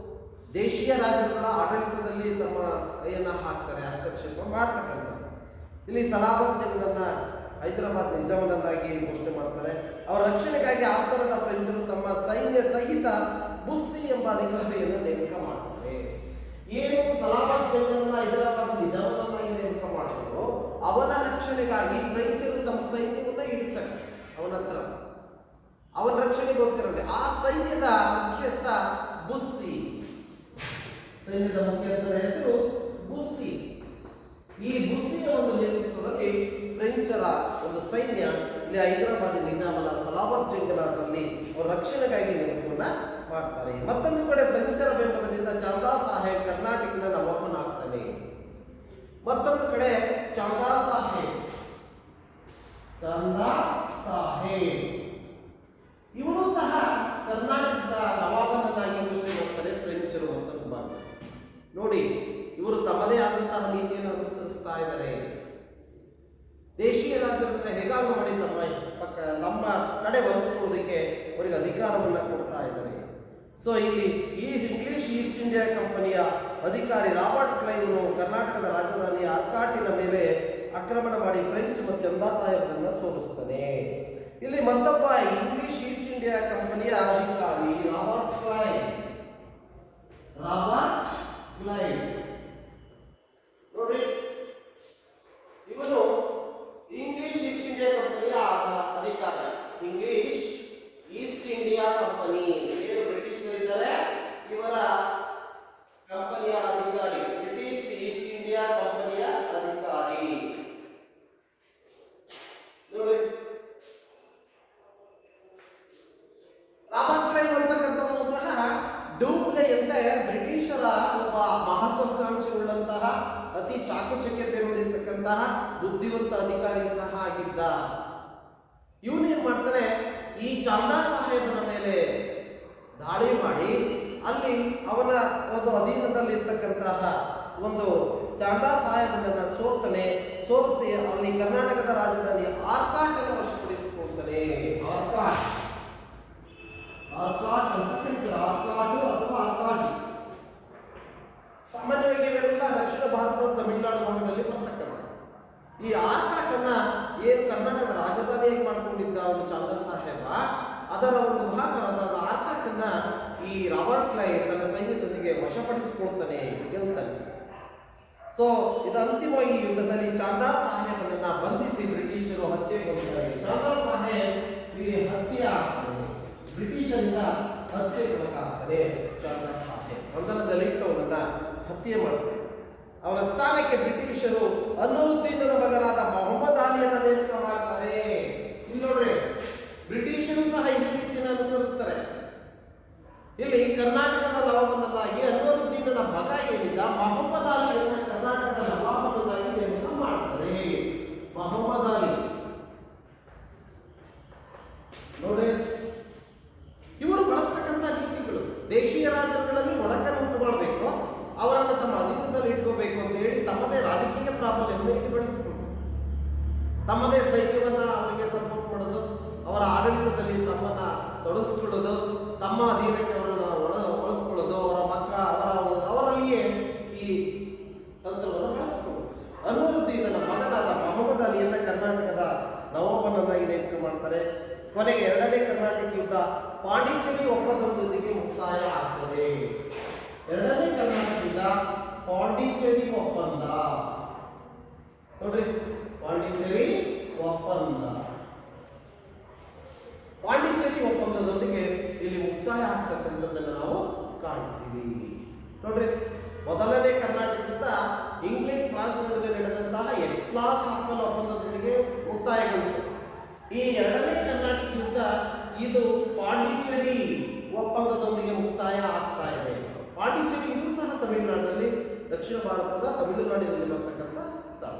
ದೇಶೀಯ ರಾಜರುಗಳ ಆಡಳಿತದಲ್ಲಿ ತಮ್ಮ ಕೈಯನ್ನ ಹಾಕ್ತಾರೆ, ಹಸ್ತಕ್ಷೇಪ ಮಾಡ್ತಕ್ಕಂಥದ್ದು. ಇಲ್ಲಿ ಸಲಾಬತ್ ಜಂಗನನ್ನ ಹೈದರಾಬಾದ್ ನಿಜಾಮನನ್ನಾಗಿ ಘೋಷಣೆ ಮಾಡ್ತಾರೆ. ಅವರ ರಕ್ಷಣೆಗಾಗಿ ಆಸ್ಥಾನದ ಫ್ರೆಂಚರು ತಮ್ಮ ಸೈನ್ಯ ಸಹಿತ ಬುಸ್ಸಿ ಎಂಬ ಅಧಿಕಾರಿಯನ್ನು ನೇಮಕ ಮಾಡ್ತಾರೆ. ಏನು ಸಲಾಬತ್ ಜಂಗನನ್ನ ಹೈದರಾಬಾದ್ ನಿಜಾಮನನ್ನಾಗಿ ನೇಮಕ ಮಾಡಿದ್ರು, ಅವನ ರಕ್ಷಣೆಗಾಗಿ ಫ್ರೆಂಚರು ತಮ್ಮ ಸೈನ್ಯವನ್ನ ಇಡ್ತಾರೆ ಅವನ ಹತ್ರ, ಅವನ ರಕ್ಷಣೆಗೋಸ್ಕರ. ಆ ಸೈನ್ಯದ ಮುಖ್ಯಸ್ಥ ಬುಸ್ಸಿ, ಸೈನ್ಯದ ಮುಖ್ಯಸ್ಥರ ಹೆಸರು ಬುಸ್ಸಿ. ಈ ಬುಸ್ಸಿಯ ಒಂದು ನೇತೃತ್ವದಲ್ಲಿ ಫ್ರೆಂಚರ ಒಂದು ಸೈನ್ಯ ಇಲ್ಲಿ ಹೈದರಾಬಾದ್ ನಿಜಾಮನ ಸಲಾಬತ್ ಜಂಗನಲ್ಲಿ ಅವರ ರಕ್ಷಣೆಗಾಗಿ ನೇಮಕವನ್ನ ಮಾಡ್ತಾರೆ. ಮತ್ತೊಂದು ಕಡೆ ಫ್ರೆಂಚರ ಬೆಂಬಲದಿಂದ ಚಾಂದಾ ಸಾಹೇಬ್ ಕರ್ನಾಟಕದ ನವಾಬನಾಗ್ತಾನೆ. ಮತ್ತೊಂದು ಕಡೆ ಚಾಂದಾ ಸಾಹೇಬ್ ಇವನು ಸಹ ಕರ್ನಾಟಕದ ನವಾಬನನ್ನಾಗಿ ಘೋಷಣೆ ಮಾಡ್ತಾರೆ ಫ್ರೆಂಚರು ಅಂತ ನೋಡಿ. ಇವರು ತಮ್ಮದೇ ಆದಂತಹ ನೀತಿಯನ್ನು ಅನುಸರಿಸ್ತಾ ಇದ್ದಾರೆ. ದೇಶೀಯ ರಾಜ್ಯದಿಂದ ಹೇಗಾದರೂ ಮಾಡಿ ನಮ್ಮ ಕಡೆ ಒಲಿಸ್ಕೊಳ್ಳೋದಕ್ಕೆ ಅವರಿಗೆ ಅಧಿಕಾರವನ್ನು ಕೊಡ್ತಾ ಇದ್ದಾರೆ. ಸೊ ಇಲ್ಲಿ ಇಂಗ್ಲಿಷ್ ಈಸ್ಟ್ ಇಂಡಿಯಾ ಕಂಪನಿಯ ಅಧಿಕಾರಿ ರಾಬರ್ಟ್ ಕ್ಲೈವ್ನು ಕರ್ನಾಟಕದ ರಾಜಧಾನಿ ಆರ್ಕಾಟಿನ ಮೇಲೆ ಆಕ್ರಮಣ ಮಾಡಿ ಫ್ರೆಂಚ್ ಮತ್ತು ಚಂದಾ ಸಾಹೇಬರನ್ನ ಸೋಲಿಸ್ತಾನೆ. ಇಲ್ಲಿ ಮತ್ತೊಬ್ಬ ಇಂಗ್ಲಿಷ್ ಈಸ್ಟ್ ಇಂಡಿಯಾ ಕಂಪನಿಯ ಅಧಿಕಾರಿ ರಾಬರ್ಟ್ ಕ್ಲೈವ್. ನೋಡಿ, ಇವನು ಇಂಗ್ಲಿಷ್ ಈಸ್ಟ್ ಇಂಡಿಯಾ ಕಂಪನಿಯ ಅಧಿಕಾರಿ. ಇಂಗ್ಲಿಷ್ ಈಸ್ಟ್ ಇಂಡಿಯಾ ಕಂಪನಿ ಏನು ಬ್ರಿಟಿಷರಿದ್ದಾರೆ, ಇವರ ಕಂಪನಿಯ ಅಧಿಕಾರಿ, ಬ್ರಿಟಿಷ್ ಈಸ್ಟ್ ಇಂಡಿಯಾ ಕಂಪನಿಯ ಅಧಿಕಾರಿ. ನೋಡಿ, ರಾಬರ್ಟ್ ಕ್ಲೈವ್ ಅಂತಕ್ಕಂಥವನು ಸಹ ಡೂಪ್ಲೆ ಎಂತ ಬ್ರಿಟಿಷರ ಒಬ್ಬ ಮಹತ್ವಾಕಾಂಕ್ಷೆ ಉಳ್ಳಂತಹ ಅತಿ ಚಾಕುಚಕ್ಯತೆ ಹೊಂದಿರತಕ್ಕಂತಹ ಬುದ್ಧಿವಂತ ಅಧಿಕಾರಿ ಸಹ ಆಗಿದ್ದ. ಇವನೇನ್ ಮಾಡ್ತಾನೆ, ಈ ಚಾಂದಾ ಸಾಹೇಬನ ಮೇಲೆ ದಾಳಿ ಮಾಡಿ ಅಲ್ಲಿ ಅವನ ಒಂದು ಅಧೀನದಲ್ಲಿ ಇರ್ತಕ್ಕಂತಹ ಒಂದು ಚಾಂದಾ ಸಾಹೇಬನನ್ನ ಸೋಲಿಸಿ ಅಲ್ಲಿ ಕರ್ನಾಟಕದ ರಾಜಧಾನಿ ಆರ್ಕಾಟ್ ಅನ್ನು ವಶಪಡಿಸಿಕೊಳ್ತಾನೆ. ಆರ್ಕಾಟ್ ಅಂತ ಕರೀತಾರೆ, ಆರ್ಕಾಟು ಅಥವಾ ಆರ್ಕಾಟಿ. ಸಾಮಾನ್ಯವಾಗಿ ಇವೆಲ್ಲ ದಕ್ಷಿಣ ಭಾರತದ ತಮಿಳುನಾಡು ಭಾಗದಲ್ಲಿ ಬರ್ತಕ್ಕಂಥ ಈ ಆರ್ಕಾಟ್ ಅನ್ನ ಏನು ಕರ್ನಾಟಕದ ರಾಜಧಾನಿಯಾಗಿ ಮಾಡಿಕೊಂಡಿದ್ದ ಅವನು ಚಾಂದಾ ಸಾಹೇಬ, ಅದರ ಒಂದು ಭಾಗವಾದ ಆರ್ಕಾಟ್ ಅನ್ನ ಈ ರಾಬರ್ಟ್ ಕ್ಲೈವ್ ತನ್ನ ಸೈನ್ಯದೊಂದಿಗೆ ವಶಪಡಿಸಿಕೊಳ್ತಾನೆ, ಗೆಲ್ತಾನೆ. ಸೊ ಇದು ಅಂತಿಮವಾಗಿ ಯುದ್ಧದಲ್ಲಿ ಚಾಂದಾ ಸಾಹೇಬನನ್ನ ಬಂಧಿಸಿ ಬ್ರಿಟಿಷರು ಹತ್ಯೆಗೊಳ್ತಾರೆ. ಚಾಂದಾ ಸಾಹೇಬ್ ಇಲ್ಲಿ ಹತ್ಯೆ ಆಗ್ತಾನೆ, ಬ್ರಿಟಿಷರಿಂದ ಹತ್ಯೆಗೊಳಗಾಗ್ತಾನೆ. ಚಾಂದಾ ಸಾಹೇಬ್ ಬಂಧನದಲ್ಲಿಟ್ಟು ಅವನನ್ನ ಹತ್ಯೆ ಮಾಡ್ತಾರೆ. ಅವನ ಸ್ಥಾನಕ್ಕೆ ಬ್ರಿಟಿಷರು ಅನುರುದ್ದೀನನ ಮಗನಾದ ಮೊಹಮ್ಮದ್ ಅಲಿಯನ್ನ ನೇಮಕ ಮಾಡ್ತಾರೆ. ಇಲ್ಲಿ ನೋಡ್ರಿ, ಬ್ರಿಟಿಷರು ಸಹ ಇದೇ ರೀತಿಯನ್ನು ಅನುಸರಿಸ್ತಾರೆ. ಇಲ್ಲಿ ಕರ್ನಾಟಕದ ನವಾಬನನ್ನಾಗಿ ಅನ್ವರುದ್ದೀನನ ಮಗ ಏನಿದ್ದ ಮೊಹಮ್ಮದ್ ಅಲಿಯನ್ನ ಕರ್ನಾಟಕದ ನವಾಬನನ್ನಾಗಿ ನೇಮಕ ಮಾಡ್ತಾರೆ. ಮೊಹಮ್ಮದ್ ಅಲಿ ನೋಡಿ, ಇವರು ಬಳಸ್ತಕ್ಕಂಥ ನೀತಿಗಳು ದೇಶೀಯ ರಾಜ್ಯಗಳಲ್ಲಿ ಒಡಕನ್ನುಂಟು ಮಾಡಬೇಕು, ಅವರನ್ನು ತಮ್ಮ ಅಧೀನದಲ್ಲಿ ಇಟ್ಕೋಬೇಕು ಅಂತ ಹೇಳಿ ತಮ್ಮದೇ ರಾಜಕೀಯ ಪ್ರಾಬಲ್ಯವನ್ನು ಇಲ್ಲಿ ಬೆಳೆಸಿಕೊಂಡು ತಮ್ಮದೇ ಸೈನ್ಯವನ್ನ ಅವರಿಗೆ ಸಪೋರ್ಟ್ ಮಾಡೋದು, ಅವರ ಆಡಳಿತದಲ್ಲಿ ತಮ್ಮನ್ನ ತೊಡಗಿಸ್ಕೊಳ್ಳೋದು, ತಮ್ಮ ಅಧೀನಕ್ಕೆ ಅವರನ್ನು ಒಳಸ್ಕೊಳ್ಳೋದು, ಅವರ ಮಕ್ಕಳ ಅವರಲ್ಲಿಯೇ ಈ ತಂತ್ರವನ್ನು ಬಳಸಿಕೊಳ್ಳೋದು. ಅನ್ವರುದ್ದೀನನ ಮಗನಾದ ಮೊಹಮ್ಮದ್ ಅಲಿಯನ್ನ ಕರ್ನಾಟಕದ ನವಾಬನನ್ನಾಗಿ ನೇಮಕ ಮಾಡ್ತಾರೆ. ಕೊನೆಗೆ ಎರಡನೇ ಕರ್ನಾಟಕ ಯುದ್ಧ ಪಾಂಡಿಚೇರಿ ಒಪ್ಪಂದದೊಂದಿಗೆ ಮುಕ್ತಾಯ ಆಗ್ತದೆ. ಎರಡನೇ ಕರ್ನಾಟಕ ಯುದ್ಧ ಪಾಂಡಿಚೇರಿ ಒಪ್ಪಂದ ನೋಡ್ರಿ, ಪಾಂಡಿಚೇರಿ ಒಪ್ಪಂದದೊಂದಿಗೆ ಇಲ್ಲಿ ಮುಕ್ತಾಯ ಆಗ್ತಕ್ಕಂಥದ್ದನ್ನು ನಾವು ಕಾಣ್ತೀವಿ. ನೋಡ್ರಿ, ಮೊದಲನೇ ಕರ್ನಾಟಕ ಯುದ್ಧ ಇಂಗ್ಲೆಂಡ್ ಫ್ರಾನ್ಸ್ ನಡುವೆ ನಡೆದಂತಹ ಎಕ್ಸ್ಲಾ ಚಾಪಲ್ ಒಪ್ಪಂದದೊಂದಿಗೆ ಮುಕ್ತಾಯಗೊಂಡಿತು. ಈ ಎರಡನೇ ಕರ್ನಾಟಕ ಯುದ್ಧ ಇದು ಪಾಂಡಿಚೇರಿ ಒಪ್ಪಂದದೊಂದಿಗೆ ಮುಕ್ತಾಯ ಆಗ್ತಾ ಇದೆ. ಪಾಂಡಿಚೇರಿ ಇದು ಸಹ ತಮಿಳುನಾಡಿನಲ್ಲಿ, ದಕ್ಷಿಣ ಭಾರತದ ತಮಿಳುನಾಡಿನಲ್ಲಿ ಬರ್ತಕ್ಕಂಥ ಸ್ಥಳ.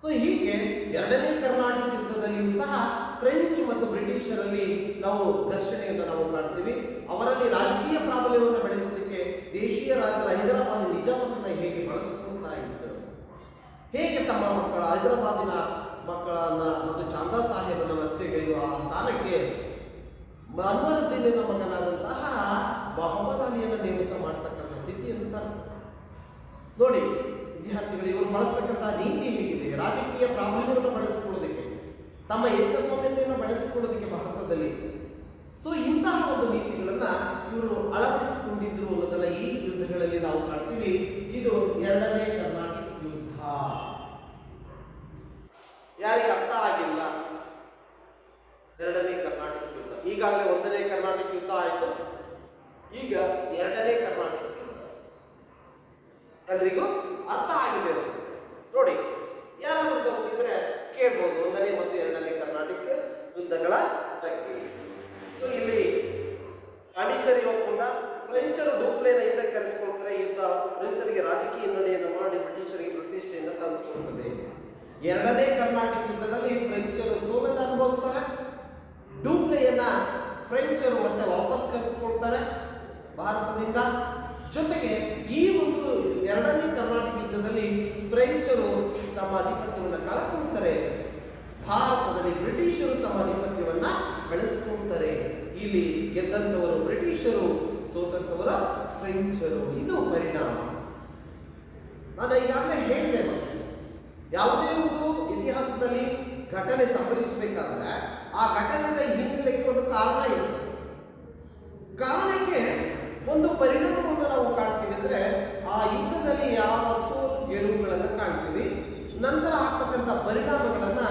ಸೊ ಹೀಗೆ ಎರಡನೇ ಕರ್ನಾಟಕ ಯುದ್ಧದಲ್ಲಿಯೂ ಸಹ ಫ್ರೆಂಚ್ ಮತ್ತು ಬ್ರಿಟಿಷರಲ್ಲಿ ನಾವು ಘರ್ಷಣೆಯನ್ನು ನಾವು ಕಾಣ್ತೀವಿ. ಅವರಲ್ಲಿ ರಾಜಕೀಯ ಪ್ರಾಬಲ್ಯವನ್ನು ಬೆಳೆಸೋದಕ್ಕೆ ದೇಶೀಯ ರಾಜರ ಹೈದರಾಬಾದ್ ನಿಜಾಮನ್ನ ಹೇಗೆ ಬಳಸಿಕೊಳ್ತಾ ಇದ್ದರು, ಹೇಗೆ ತಮ್ಮ ಮಕ್ಕಳ ಹೈದರಾಬಾದಿನ ಮಕ್ಕಳನ್ನ ಮತ್ತು ಚಾಂದಾ ಸಾಹೇಬನ ಹತ್ಯೆಗೈದು ಆ ಸ್ಥಾನಕ್ಕೆ ಅನ್ವರುದ್ದೀನನ ಮಗನಾದಂತಹ ಮೊಹಮ್ಮದ್ ಅಲಿಯನ್ನು ನೇಮಕ ಮಾಡತಕ್ಕಂಥ ಸ್ಥಿತಿಯನ್ನು ತರ್ತಾರೆ. ನೋಡಿ ವಿದ್ಯಾರ್ಥಿಗಳು, ಇವರು ಬಳಸ್ತಕ್ಕಂತಹ ನೀತಿ ಹೇಗಿದೆ, ರಾಜಕೀಯ ಪ್ರಾಬಲ್ಯವನ್ನು ಬಳಸಿಕೊಳ್ಳೋದಕ್ಕೆ, ತಮ್ಮ ಏಕಸ್ವಾಮ್ಯತೆಯನ್ನು ಬೆಳೆಸಿಕೊಳ್ಳೋದಕ್ಕೆ ಭಾರತದಲ್ಲಿ. ಸೊ ಇಂತಹ ಒಂದು ನೀತಿಗಳನ್ನ ಇವರು ಅಳವಡಿಸಿಕೊಂಡಿದ್ರು ಅನ್ನೋದನ್ನ ಈ ಯುದ್ಧಗಳಲ್ಲಿ ನಾವು ಕಾಣ್ತೀವಿ. ಇದು ಎರಡನೇ ಕರ್ನಾಟಕ ಯುದ್ಧ. ಯಾರಿಗೆ ಅರ್ಥ ಆಗಿಲ್ಲ, ಎರಡನೇ ಕರ್ನಾಟಕ ಯುದ್ಧ, ಈಗಾಗಲೇ ಒಂದನೇ ಕರ್ನಾಟಕ ಯುದ್ಧ ಆಯಿತು, ಈಗ ಎರಡನೇ ಕರ್ನಾಟಕ ಯುದ್ಧ ಎಲ್ರಿಗೂ ಅರ್ಥ ಆಗಿದೆ ಅನಿಸುತ್ತೆ. ನೋಡಿ, ಯಾರಾದ್ರೂ ಹೋಗಿದ್ರೆ ಕೇಳ್ಬೋದು ಒಂದನೇ ಮತ್ತು ಎರಡನೇ ಕರ್ನಾಟಕ ಯುದ್ಧಗಳ ಬಗ್ಗೆ. ಸೊ ಇಲ್ಲಿ ಪಾಂಡಿಚೇರಿ ಒಪ್ಪಂದ, ಫ್ರೆಂಚರು ಡೂಪ್ಲೇನ ಹಿಂದಕ್ಕೆ ಕರೆಸಿಕೊಳ್ತಾರೆ. ಯುದ್ಧ ಫ್ರೆಂಚರಿಗೆ ರಾಜಕೀಯ ಹಿನ್ನಡೆಯನ್ನು ಮಾಡಿ ಬ್ರಿಟಿಷರಿಗೆ ಪ್ರತಿಷ್ಠೆಯನ್ನು ತಂದುಕೊಡುತ್ತದೆ. ಎರಡನೇ ಕರ್ನಾಟಕ ಯುದ್ಧದಲ್ಲಿ ಫ್ರೆಂಚರು ಸೋಲನ್ನು ಅನುಭವಿಸ್ತಾರೆ. ಡೂಪ್ಲೆಯನ್ನ ಫ್ರೆಂಚರು ಮತ್ತೆ ವಾಪಸ್ ಕರೆಸಿಕೊಳ್ತಾರೆ ಭಾರತದಿಂದ. ಜೊತೆಗೆ ಈ ಒಂದು ಎರಡನೇ ಕರ್ನಾಟಕ ಯುದ್ಧದಲ್ಲಿ ಫ್ರೆಂಚರು ತಮ್ಮ ಆಧಿಪತ್ಯವನ್ನು ಕಳ್ಕೊಳ್ತಾರೆ, ಭಾರತದಲ್ಲಿ ಬ್ರಿಟಿಷರು ತಮ್ಮ ಆಧಿಪತ್ಯವನ್ನ ಬೆಳೆಸ್ಕೊಳ್ತಾರೆ. ಇಲ್ಲಿ ಗೆದ್ದಂಥವರು ಬ್ರಿಟಿಷರು, ಸೋತಂಥವರು ಫ್ರೆಂಚರು. ಇದು ಪರಿಣಾಮ. ನಾನು ಈಗಾಗಲೇ ಹೇಳಿದೆ ಮಕ್ಕಳು, ಯಾವುದೇ ಒಂದು ಇತಿಹಾಸದಲ್ಲಿ ಘಟನೆ ಸಂಭವಿಸಬೇಕಾದ್ರೆ ಆ ಘಟನೆಯ ಹಿನ್ನೆಲೆಗೆ ಒಂದು ಕಾರಣ ಇರ್ತದೆ. ಕಾರಣಕ್ಕೆ ಒಂದು ಪರಿಣಾಮವನ್ನು ನಾವು ಕಾಣ್ತೀವಿ ಅಂದ್ರೆ ಆ ಯುದ್ಧದಲ್ಲಿ ಯಾವ ಸೋಲು ಗೆಲುವುಗಳನ್ನು ಕಾಣ್ತೀವಿ, ನಂತರ ಆಗ್ತಕ್ಕಂಥ ಪರಿಣಾಮಗಳನ್ನ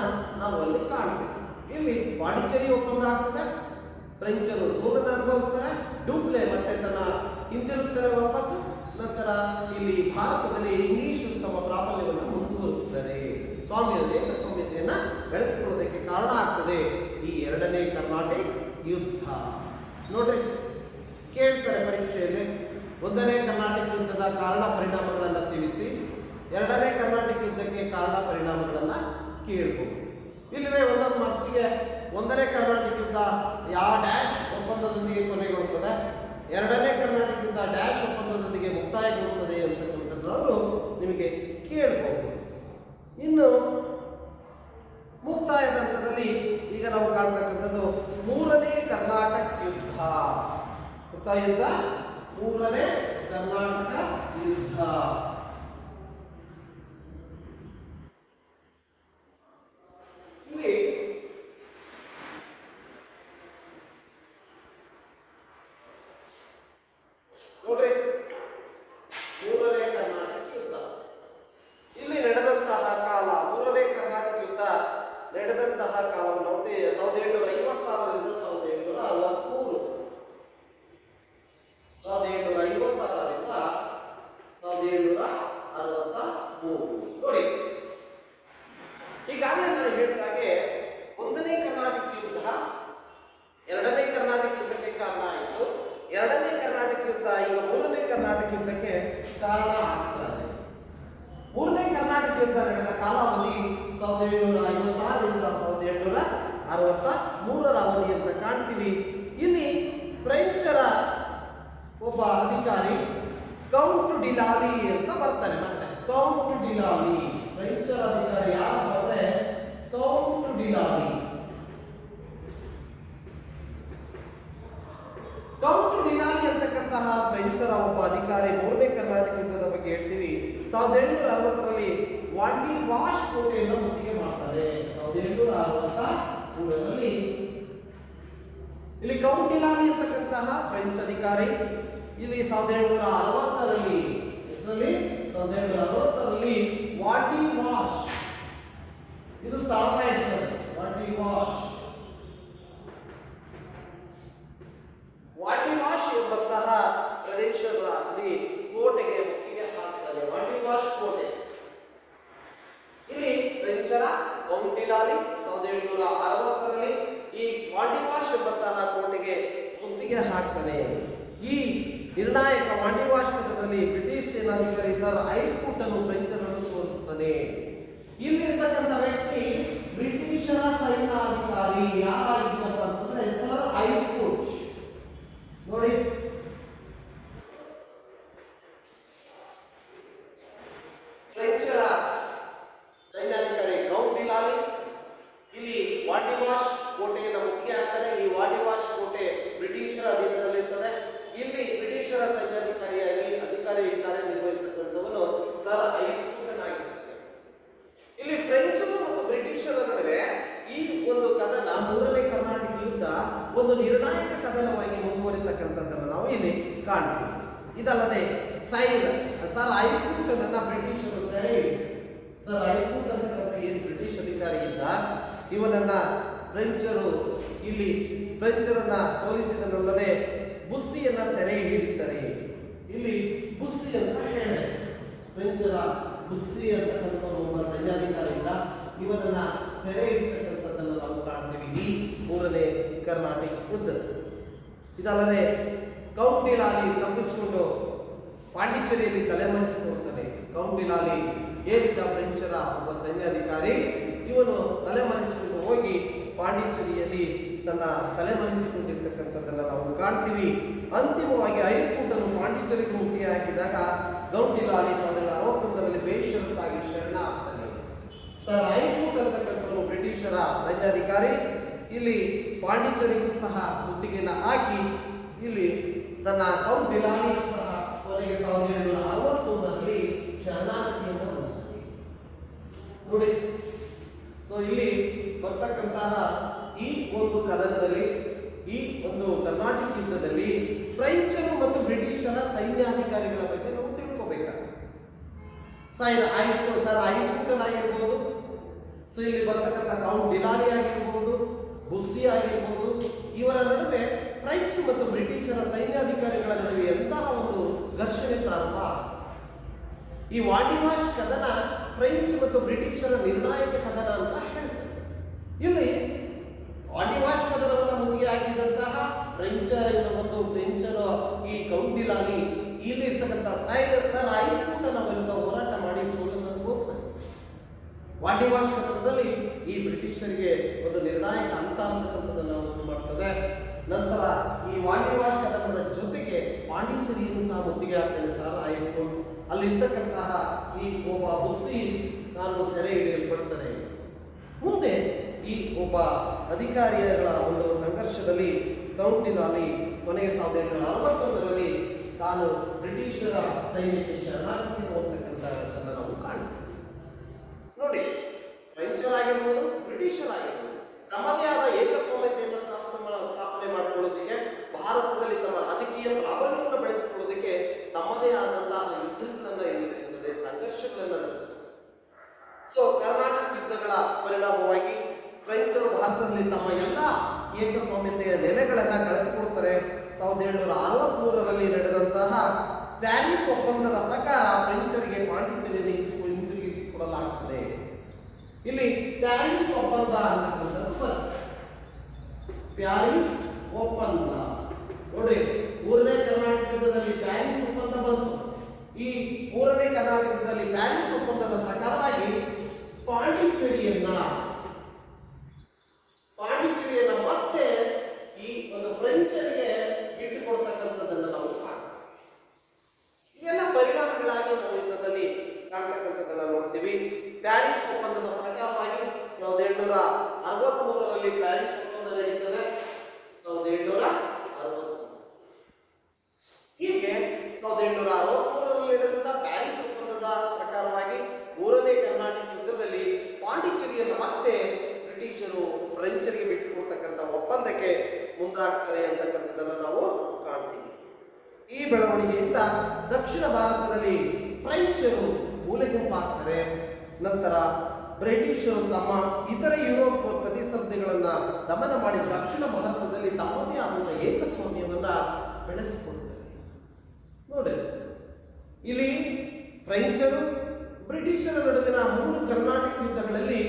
ನಾವು ಅಲ್ಲಿ ಕಾಣ್ತೀವಿ. ಇಲ್ಲಿ ಪಾಂಡಿಚೇರಿ ಒಪ್ಪಂದ ಆಗ್ತದೆ, ಫ್ರೆಂಚರು ಸೋಲನ್ನು ಅನುಭವಿಸ್ತಾರೆ, ಡೂಪ್ಲೆ ಮತ್ತೆ ತನ್ನ ಹಿಂದಿರುತ್ತಾರೆ ವಾಪಸ್. ನಂತರ ಇಲ್ಲಿ ಭಾರತದಲ್ಲಿ ಇಂಗ್ಲಿಷರು ತಮ್ಮ ಪ್ರಾಬಲ್ಯವನ್ನು ಮುಂದುವರಿಸುತ್ತಾರೆ, ಏಕಸ್ವಾಮ್ಯತೆಯನ್ನ ಬೆಳೆಸಿಕೊಳ್ಳೋದಕ್ಕೆ ಕಾರಣ ಆಗ್ತದೆ ಈ ಎರಡನೇ ಕರ್ನಾಟಕ ಯುದ್ಧ. ನೋಡ್ರಿ, ಕೇಳ್ತಾರೆ ಪರೀಕ್ಷೆಯಲ್ಲಿ, ಒಂದನೇ ಕರ್ನಾಟಕ ಯುದ್ಧದ ಕಾರಣ ಪರಿಣಾಮಗಳನ್ನು ತಿಳಿಸಿ, ಎರಡನೇ ಕರ್ನಾಟಕ ಯುದ್ಧಕ್ಕೆ ಕಾರಣ ಪರಿಣಾಮಗಳನ್ನು ಕೇಳಬಹುದು. ಇಲ್ಲವೇ ಒಂದೊಂದು ಮಾರ್ಕ್ಸಿಗೆ ಒಂದನೇ ಕರ್ನಾಟಕ ಯುದ್ಧ ಯಾವ ಡ್ಯಾಶ್ ಒಪ್ಪಂದದೊಂದಿಗೆ ಕೊನೆಗೊಳ್ಳುತ್ತದೆ, ಎರಡನೇ ಕರ್ನಾಟಕ ಯುದ್ಧ ಡ್ಯಾಶ್ ಒಪ್ಪಂದದೊಂದಿಗೆ ಮುಕ್ತಾಯಗೊಳ್ಳುತ್ತದೆ ಅಂತಕ್ಕಂಥದ್ದು ನಿಮಗೆ ಕೇಳಬಹುದು. ಇನ್ನು ಮುಕ್ತಾಯದ ಹಂತದಲ್ಲಿ ಈಗ ನಾವು ಕಾಣ್ತಕ್ಕಂಥದ್ದು ಮೂರನೇ ಕರ್ನಾಟಕ ಯುದ್ಧ. ಮುಕ್ತಾಯ ಯುದ್ಧ, ಮೂರನೇ ಕರ್ನಾಟಕ ಯುದ್ಧ. ಇಲ್ಲಿ ನೋಡ್ರಿ, ಮೂರನೇ ಕರ್ನಾಟಕ ಯುದ್ಧ ಇಲ್ಲಿ ನಡೆದಂತಹ ಕಾಲ, ಮೂರನೇ ಕರ್ನಾಟಕ ಯುದ್ಧ ನಡೆದಂತಹ ಕಾಲ ನೋಡಿ 1756ರಿಂದ 1763. 1756ರಿಂದ 1763 ನೋಡಿ. ಈಗಾಗಲೇ ನಾನು ಹೇಳಿದಾಗೆ ಒಂದನೇ ಕರ್ನಾಟಕ ಯುದ್ಧ ಎರಡನೇ ಕರ್ನಾಟಕ ಯುದ್ಧಕ್ಕೆ ಕಾರಣ ಆಯಿತು. ಎರಡನೇ ಕರ್ನಾಟಕ ಯುದ್ಧ ಈಗ ಮೂರನೇ ಕರ್ನಾಟಕ ಯುದ್ಧಕ್ಕೆ ಕಾರಣ ಆಗ್ತದೆ. ಮೂರನೇ ಕರ್ನಾಟಕ ಯುದ್ಧ ನಡೆದ ಕಾಲಾವಧಿ 1756ರಿಂದ 1763 ಅವಧಿ ಅಂತ ಕಾಣ್ತೀವಿ. ಇಲ್ಲಿ ಫ್ರೆಂಚರ ಒಬ್ಬ ಅಧಿಕಾರಿ ಕೌಂಟ್ ಡಿಲಾಲಿ ಅಂತ ಬರ್ತಾನೆ. ಮತ್ತೆ ಕೌಂಟ್ ಡಿಲಾಲಿ, ಫ್ರೆಂಚರ ಅಧಿಕಾರಿ ಯಾರು ಅಂದ್ರೆ ಕೌಂಟ್ ಡಿಲಾಲಿ. ಕೌಂಟ್ ಡಿಲಾಲಿ ಅಂತಕ್ಕಂತಹ ಫ್ರೆಂಚರ ಒಬ್ಬ ಅಧಿಕಾರಿ ಮೂರನೇ ಕರ್ನಾಟಕ ಯುದ್ಧದ ಬಗ್ಗೆ ಹೇಳ್ತೀವಿ. 1760ರಲ್ಲಿ ವಾಂಡಿ ವಾಶ್ ಕೋಟೆಯನ್ನು ಮುತ್ತಿಗೆ ಮಾಡ್ತಾರೆ. 1763ರಲ್ಲಿ ಇಲ್ಲಿ ಕೌಂಟ್ ಡಿಲಾಲಿ ಅಂತಕ್ಕಂತಹ ಫ್ರೆಂಚ್ ಅಧಿಕಾರಿ ಇಲ್ಲಿ 1760ರಲ್ಲಿ ವಾಂಡಿ ವಾಶ್, ಇದು ಸ್ಥಳದ ಹೆಸರು ವಾಂಡಿ ವಾಶ್. ವಾಂಡಿ ವಾಶ್ ಎಂಬಂತಹ ಪ್ರದೇಶದಲ್ಲಿ ಕೋಟೆಗೆ ಮುತ್ತಿಗೆ ಹಾಕ್ತಾರೆ. ವಾಂಡಿ ವಾಶ್ ಕೋಟೆ ಇಲ್ಲಿ ಫ್ರೆಂಚರ ಕೌಂಟ್ ಡಿಲಾಲಿ 1760ರಲ್ಲಿ ಈ ವಾಂಡಿ ವಾಶ್ ಎಂಬಂತಹ ಕೋಟೆಗೆ ಮುತ್ತಿಗೆ ಹಾಕ್ತಾನೆ. ಈ ನಿರ್ಣಾಯಕ ವಾಂಡಿ ವಾಶ್ ಯುದ್ಧದಲ್ಲಿ ಬ್ರಿಟಿಷ್ ಸೇನಾಧಿಕಾರಿ ಸರ್ ಐಕ್ವುಟ್ ಅನ್ನು ಫ್ರೆಂಚರನ್ನು ಸೋಲಿಸ್ತಾನೆ. ಇಲ್ಲಿರ್ತಕ್ಕಂಥ ವ್ಯಕ್ತಿ ಬ್ರಿಟಿಷರ ಸೈನ್ಯಾಧಿಕಾರಿ ಯಾರಾಗಿದ್ದಪ್ಪ ಅಂತಂದ್ರೆ ಸರ್ ಐಕ್ವುಟ್. ನೋಡಿ, ಫ್ರೆಂಚರ ಸೈನ್ಯಾಧಿಕಾರಿ ಕೌಂಟ್ ಡಿಲಾಲಿ ಇಲ್ಲಿ ವಾಂಡಿ ವಾಶ್ ಕೋಟೆಯನ್ನು ಮುತ್ತಿಗೆ ಹಾಕ್ತಾರೆ. ಈ ವಾಂಡಿ ವಾಶ್ ಕೋಟೆ ಬ್ರಿಟಿಷರ ಅಧೀನದಲ್ಲಿರ್ತದೆ. ಇಲ್ಲಿ ಬ್ರಿಟಿಷರ ಸೈನ್ಯಾಧಿಕಾರಿಯಾಗಿ ಕಾರ್ಯನಿರ್ವಹಿಸತಕ್ಕಂಥವನು ಸರ್ ಐಕ್ವುಟ್ನಾಗಿರ್ತಾನೆ. ಇಲ್ಲಿ ಫ್ರೆಂಚರು ಮತ್ತು ಬ್ರಿಟಿಷರ ನಡುವೆ ಈ ಒಂದು ಕದನ, ಮೂರನೇ ಕರ್ನಾಟಕ ಯುದ್ಧ ಒಂದು ನಿರ್ಣಾಯಕ ಕದನವಾಗಿ ಮುಂದುವರಿತಕ್ಕಂಥದ್ದನ್ನು ನಾವು ಇಲ್ಲಿ ಕಾಣ್ತೀವಿ. ಇದಲ್ಲದೆ ಸರ್ ಐಕ್ವುಟ್ ಅನ್ನ ಬ್ರಿಟಿಷರು ಸೆರೆ ಹಿಡಿದರು. ಸರ್ ಐಕ್ವುಟ್ ಅಂತಕ್ಕಂಥ ಏನು ಬ್ರಿಟಿಷ್ ಅಧಿಕಾರಿ ಇದ್ದ, ಇವನನ್ನ ಫ್ರೆಂಚರು ಇಲ್ಲಿ ಫ್ರೆಂಚರನ್ನ ಸೋಲಿಸಿದನಲ್ಲದೆ ಬುಸ್ಸಿಯನ್ನ ಸೆರೆ ಹಿಡಿತಾರೆ. ಇಲ್ಲಿ ಬುಸ್ಸಿ ಅಂತ ಹೇಳಿದೆ, ಫ್ರೆಂಚರ ಬುಸ್ಸಿ ಅಂತಕ್ಕಂಥ ಒಬ್ಬ ಸೈನ್ಯಾಧಿಕಾರಿ ಇದ್ದ, ಇವನನ್ನ ಸೆರೆ ಹಿಡಿತಕ್ಕಂಥದ್ದನ್ನು ನಾವು ಕಾಣ್ತೀವಿ ಈ ಮೂರನೇ ಕರ್ನಾಟಕ ಯುದ್ಧ. ಇದಲ್ಲದೆ ಕೌಂಟ್ ಡಿಲಾಲಿ ತಪ್ಪಿಸಿಕೊಂಡು ಪಾಂಡಿಚೇರಿಯಲ್ಲಿ ತಲೆಮರೆಸಿಕೊಳ್ತಾನೆ. ಕೌಂಟ್ ಡಿಲಾಲಿ ಏನಿದ್ದ ಫ್ರೆಂಚರ ಒಬ್ಬ ಸೈನ್ಯಾಧಿಕಾರಿ, ಇವನು ತಲೆಮರೆಸಿಕೊಂಡು ಹೋಗಿ ಪಾಂಡಿಚೇರಿಯಲ್ಲಿ ತನ್ನ ತಲೆಮರೆಸಿಕೊಂಡಿರ್ತಕ್ಕಂಥದ್ದನ್ನು ನಾವು ಕಾಣ್ತೀವಿ. ಅಂತಿಮವಾಗಿ ಐಕ್ವುಟ್ ಅನ್ನು ಪಾಂಡಿಚೇರಿಗೆ ಮುತ್ತಿಗೆ ಹಾಕಿದಾಗ ಕೌಂಟ್ ಡಿಲಾಲಿ 1761ರಲ್ಲಿ ಬೇಷರತ್ತಾಗಿ ಶರಣ ಆಗ್ತಾನೆ. ಸರ್ ಐಕ್ವುಟ್ ಅಂತಕ್ಕಂಥವನು ಬ್ರಿಟಿಷರ ಸೈನ್ಯಾಧಿಕಾರಿ ಇಲ್ಲಿ ಪಾಂಡಿಚೇರಿಗೂ ಸಹ ಮುತ್ತಿಗೆಯನ್ನು ಹಾಕಿ ಇಲ್ಲಿ ತನ್ನ ಕೌಂಟ್ ಡಿಲಾಲಿ ಸಹ ಕೊನೆಗೆ 1761ರಲ್ಲಿ ಶರಣಾಗತಿಯನ್ನು ಹೊಂದಿದ್ದಾನೆ. ನೋಡಿ, ಸೊ ಇಲ್ಲಿ ಬರ್ತಕ್ಕಂತಹ ಈ ಒಂದು ಕದನದಲ್ಲಿ, ಈ ಒಂದು ಕರ್ನಾಟಕ ಯುದ್ಧದಲ್ಲಿ ಫ್ರೆಂಚರು ಮತ್ತು ಬ್ರಿಟಿಷರ ಸೈನ್ಯಾಧಿಕಾರಿಗಳ ಬಗ್ಗೆ ನಾವು ತಿಳ್ಕೋಬೇಕಾಗುತ್ತೆ. ಸರ್ ಐಕೂಟನ್ ಆಗಿರ್ಬೋದು, ಸೊ ಇಲ್ಲಿ ಬರ್ತಕ್ಕಂಥ ಕೌಂಟ್ ಡಿಲಾನಿ ಆಗಿರ್ಬೋದು, ಬುಸ್ಸಿ ಆಗಿರ್ಬೋದು, ಇವರ ನಡುವೆ ಫ್ರೆಂಚ್ ಮತ್ತು ಬ್ರಿಟಿಷರ ಸೈನ್ಯಾಧಿಕಾರಿಗಳ ನಡುವೆ ಎಂತಹ ಒಂದು ಘರ್ಷಣೆ ಪ್ರಾರಂಭ. ಈ ವಾಂಡಿವಾಶ್ ಕದನ ಫ್ರೆಂಚ್ ಮತ್ತು ಬ್ರಿಟಿಷರ ನಿರ್ಣಾಯಕ ಕದನ ಅಂತ ಹೇಳ್ತಾರೆ. ಇಲ್ಲಿ ವಾಂಡಿವಾಶ್ ಕದನವನ್ನು ಮುಗಿಗೆ ಹಾಕಿದಂತಹ ಫ್ರೆಂಚರ ಈ ಕೌಂಟ್ ಡಿಲಾನಿ ಇಲ್ಲಿ ಇರ್ತಕ್ಕಂಥ ಸರ್ ಐಕೂಟನ ವಿರುದ್ಧ ಹೋರಾಟ ಮಾಡಿ ಸೋಲನ್ನು ಅನುಭವಿಸ್ತಾರೆ. ವಾಂಡಿವಾಶ್ ಕದನದಲ್ಲಿ ಈ ಬ್ರಿಟಿಷರಿಗೆ ಒಂದು ನಿರ್ಣಾಯಕ ಹಂತ ಅಂತಕ್ಕಂಥದ್ದನ್ನು ಉಂಟು ಮಾಡ್ತದೆ. ನಂತರ ಈ ವಾಂಡಿವಾಶ್ ಕದನದ ಜೊತೆಗೆ ಪಾಂಡಿಚೇರಿಯನ್ನು ಸಹ ಮುತ್ತಿಗೆ ಹಾಕ್ತಾನೆ ಸರ್ ಐಕೂಟ್. ಅಲ್ಲಿರ್ತಕ್ಕಂತಹ ಈ ಒಬ್ಬ ಬುಸ್ಸಿ ನಾನು ಸೆರೆ ಹಿಡಿಯಲ್ಪಡ್ತಾನೆ. ಮುಂದೆ ಈ ಒಬ್ಬ ಅಧಿಕಾರಿಗಳ ಒಂದು ಸಂಘರ್ಷದಲ್ಲಿ ಕೌಂಟ್ ಡಿಲಾನಿ ಕೊನೆಗೆ 1861ರಲ್ಲಿ ತಾನು ಬ್ರಿಟಿಷರ ಸೈನ್ಯಕ್ಕೆ ಶರಣಾಗತಿ ಹೋಗ್ತಕ್ಕಂಥದ್ದನ್ನು ನಾವು ಕಾಣ್ತೀವಿ. ನೋಡಿ, ಫ್ರೆಂಚರಾಗಿರ್ಬೋದು, ಬ್ರಿಟಿಷರಾಗಿರ್ಬೋದು ತಮ್ಮದೇ ಆದ ಏಕಸ್ವಾಮ್ಯತೆಯನ್ನು ಸ್ಥಾಪನೆ ಮಾಡಿಕೊಳ್ಳೋದಕ್ಕೆ, ಭಾರತದಲ್ಲಿ ತಮ್ಮ ರಾಜಕೀಯ ಪ್ರಾಬಲ್ಯವನ್ನು ಬೆಳೆಸಿಕೊಳ್ಳೋದಕ್ಕೆ ತಮ್ಮದೇ ಆದಂತಹ ಯುದ್ಧಗಳನ್ನು ಎದುರಿಸುತ್ತದೆ, ಸಂಘರ್ಷಗಳನ್ನು ನಡೆಸುತ್ತದೆ. ಸೊ ಕರ್ನಾಟಕ ಯುದ್ಧಗಳ ಪರಿಣಾಮವಾಗಿ ಫ್ರೆಂಚರು ಭಾರತದಲ್ಲಿ ತಮ್ಮ ಎಲ್ಲ ಏಕಸ್ವಾಮ್ಯತೆಯ ನೆಲೆಗಳನ್ನು ಕಳೆದುಕೊಳ್ತಾರೆ. 1763ರಲ್ಲಿ ನಡೆದಂತಹ ಪ್ಯಾರಿಸ್ ಒಪ್ಪಂದದ ಪ್ರಕಾರ ಫ್ರೆಂಚರಿಗೆ ಪಾಂಡಿಚೇರಿಯನ್ನು ಹಿಂದಿರುಗಿಸಿಕೊಡಲಾಗುತ್ತದೆ. ಇಲ್ಲಿ ಪ್ಯಾರಿಸ್ ಒಪ್ಪಂದ ಅಂತಕ್ಕಂಥದ್ದು ಪ್ಯಾರಿಸ್ ಒಪ್ಪಂದ ನೋಡಿ, 3ನೇ ಕರ್ನಾಟಕ ಯುದ್ಧದಲ್ಲಿ ಪ್ಯಾರಿಸ್ ಒಪ್ಪಂದ ಬಂತು. ಈ 3ನೇ ಕರ್ನಾಟಕ ಯುದ್ಧದಲ್ಲಿ ಪ್ಯಾರಿಸ್ ಒಪ್ಪಂದದ ಪ್ರಕಾರವಾಗಿ ಪಾಂಡಿಚೇರಿಯನ್ನ ಮತ್ತೆ ಈ ಒಂದು ಫ್ರೆಂಚರಿಗೆ ಬಿಟ್ಟುಕೊಡ್ತಕ್ಕಂಥದ್ದನ್ನು ನಾವು ಕಾಣ್ತೀವಿ. ಇವೆಲ್ಲ ಪರಿಣಾಮಗಳಾಗಿ ನಾವು ಯುದ್ಧದಲ್ಲಿ ಕಾಣ್ತಕ್ಕಂಥದ್ದನ್ನು ನೋಡ್ತೀವಿ. ಪ್ಯಾರಿಸ್ ಒಪ್ಪಂದದ ಪ್ರಕಾರವಾಗಿ 1763ರಲ್ಲಿ ಪ್ಯಾರಿಸ್ ಒಪ್ಪಂದ ನಡೀತದೆ. 1763 ಹೀಗೆ 1763ರಲ್ಲಿ ನಡೆದಂತ ಪ್ಯಾರಿಸ್ ಒಪ್ಪಂದದ ಪ್ರಕಾರವಾಗಿ 3ನೇ ಕರ್ನಾಟಕ ಯುದ್ಧದಲ್ಲಿ ಪಾಂಡಿಚೇರಿಯನ್ನು ಮತ್ತೆ ಬ್ರಿಟಿಷರು ಫ್ರೆಂಚರಿಗೆ ಬಿಟ್ಟುಕೊಡ್ತಕ್ಕಂಥ ಒಪ್ಪಂದಕ್ಕೆ ಮುಂದಾಗ್ತಾರೆ ಅಂತಕ್ಕಂಥದ್ದನ್ನು ನಾವು ಕಾಣ್ತೀವಿ. ಈ ಬೆಳವಣಿಗೆಯಿಂದ ದಕ್ಷಿಣ ಭಾರತದಲ್ಲಿ ಫ್ರೆಂಚರು ಮೂಲೆಗುಂಪಾಗ್ತಾರೆ. ನಂತರ ಬ್ರಿಟಿಷರು ತಮ್ಮ ಇತರ ಯುರೋಪ್ ಪ್ರತಿಸ್ಪರ್ಧಿಗಳನ್ನು ದಮನ ಮಾಡಿ ದಕ್ಷಿಣ ಭಾರತದಲ್ಲಿ ತಮ್ಮದೇ ಆದ ಏಕಸ್ವಾಮ್ಯವನ್ನು ಬೆಳೆಸಿಕೊಳ್ತಾರೆ. ನೋಡಿ, ಇಲ್ಲಿ ಫ್ರೆಂಚರು ಬ್ರಿಟಿಷರ ನಡುವಿನ 3 ಕರ್ನಾಟಕ ಯುದ್ಧಗಳಲ್ಲಿ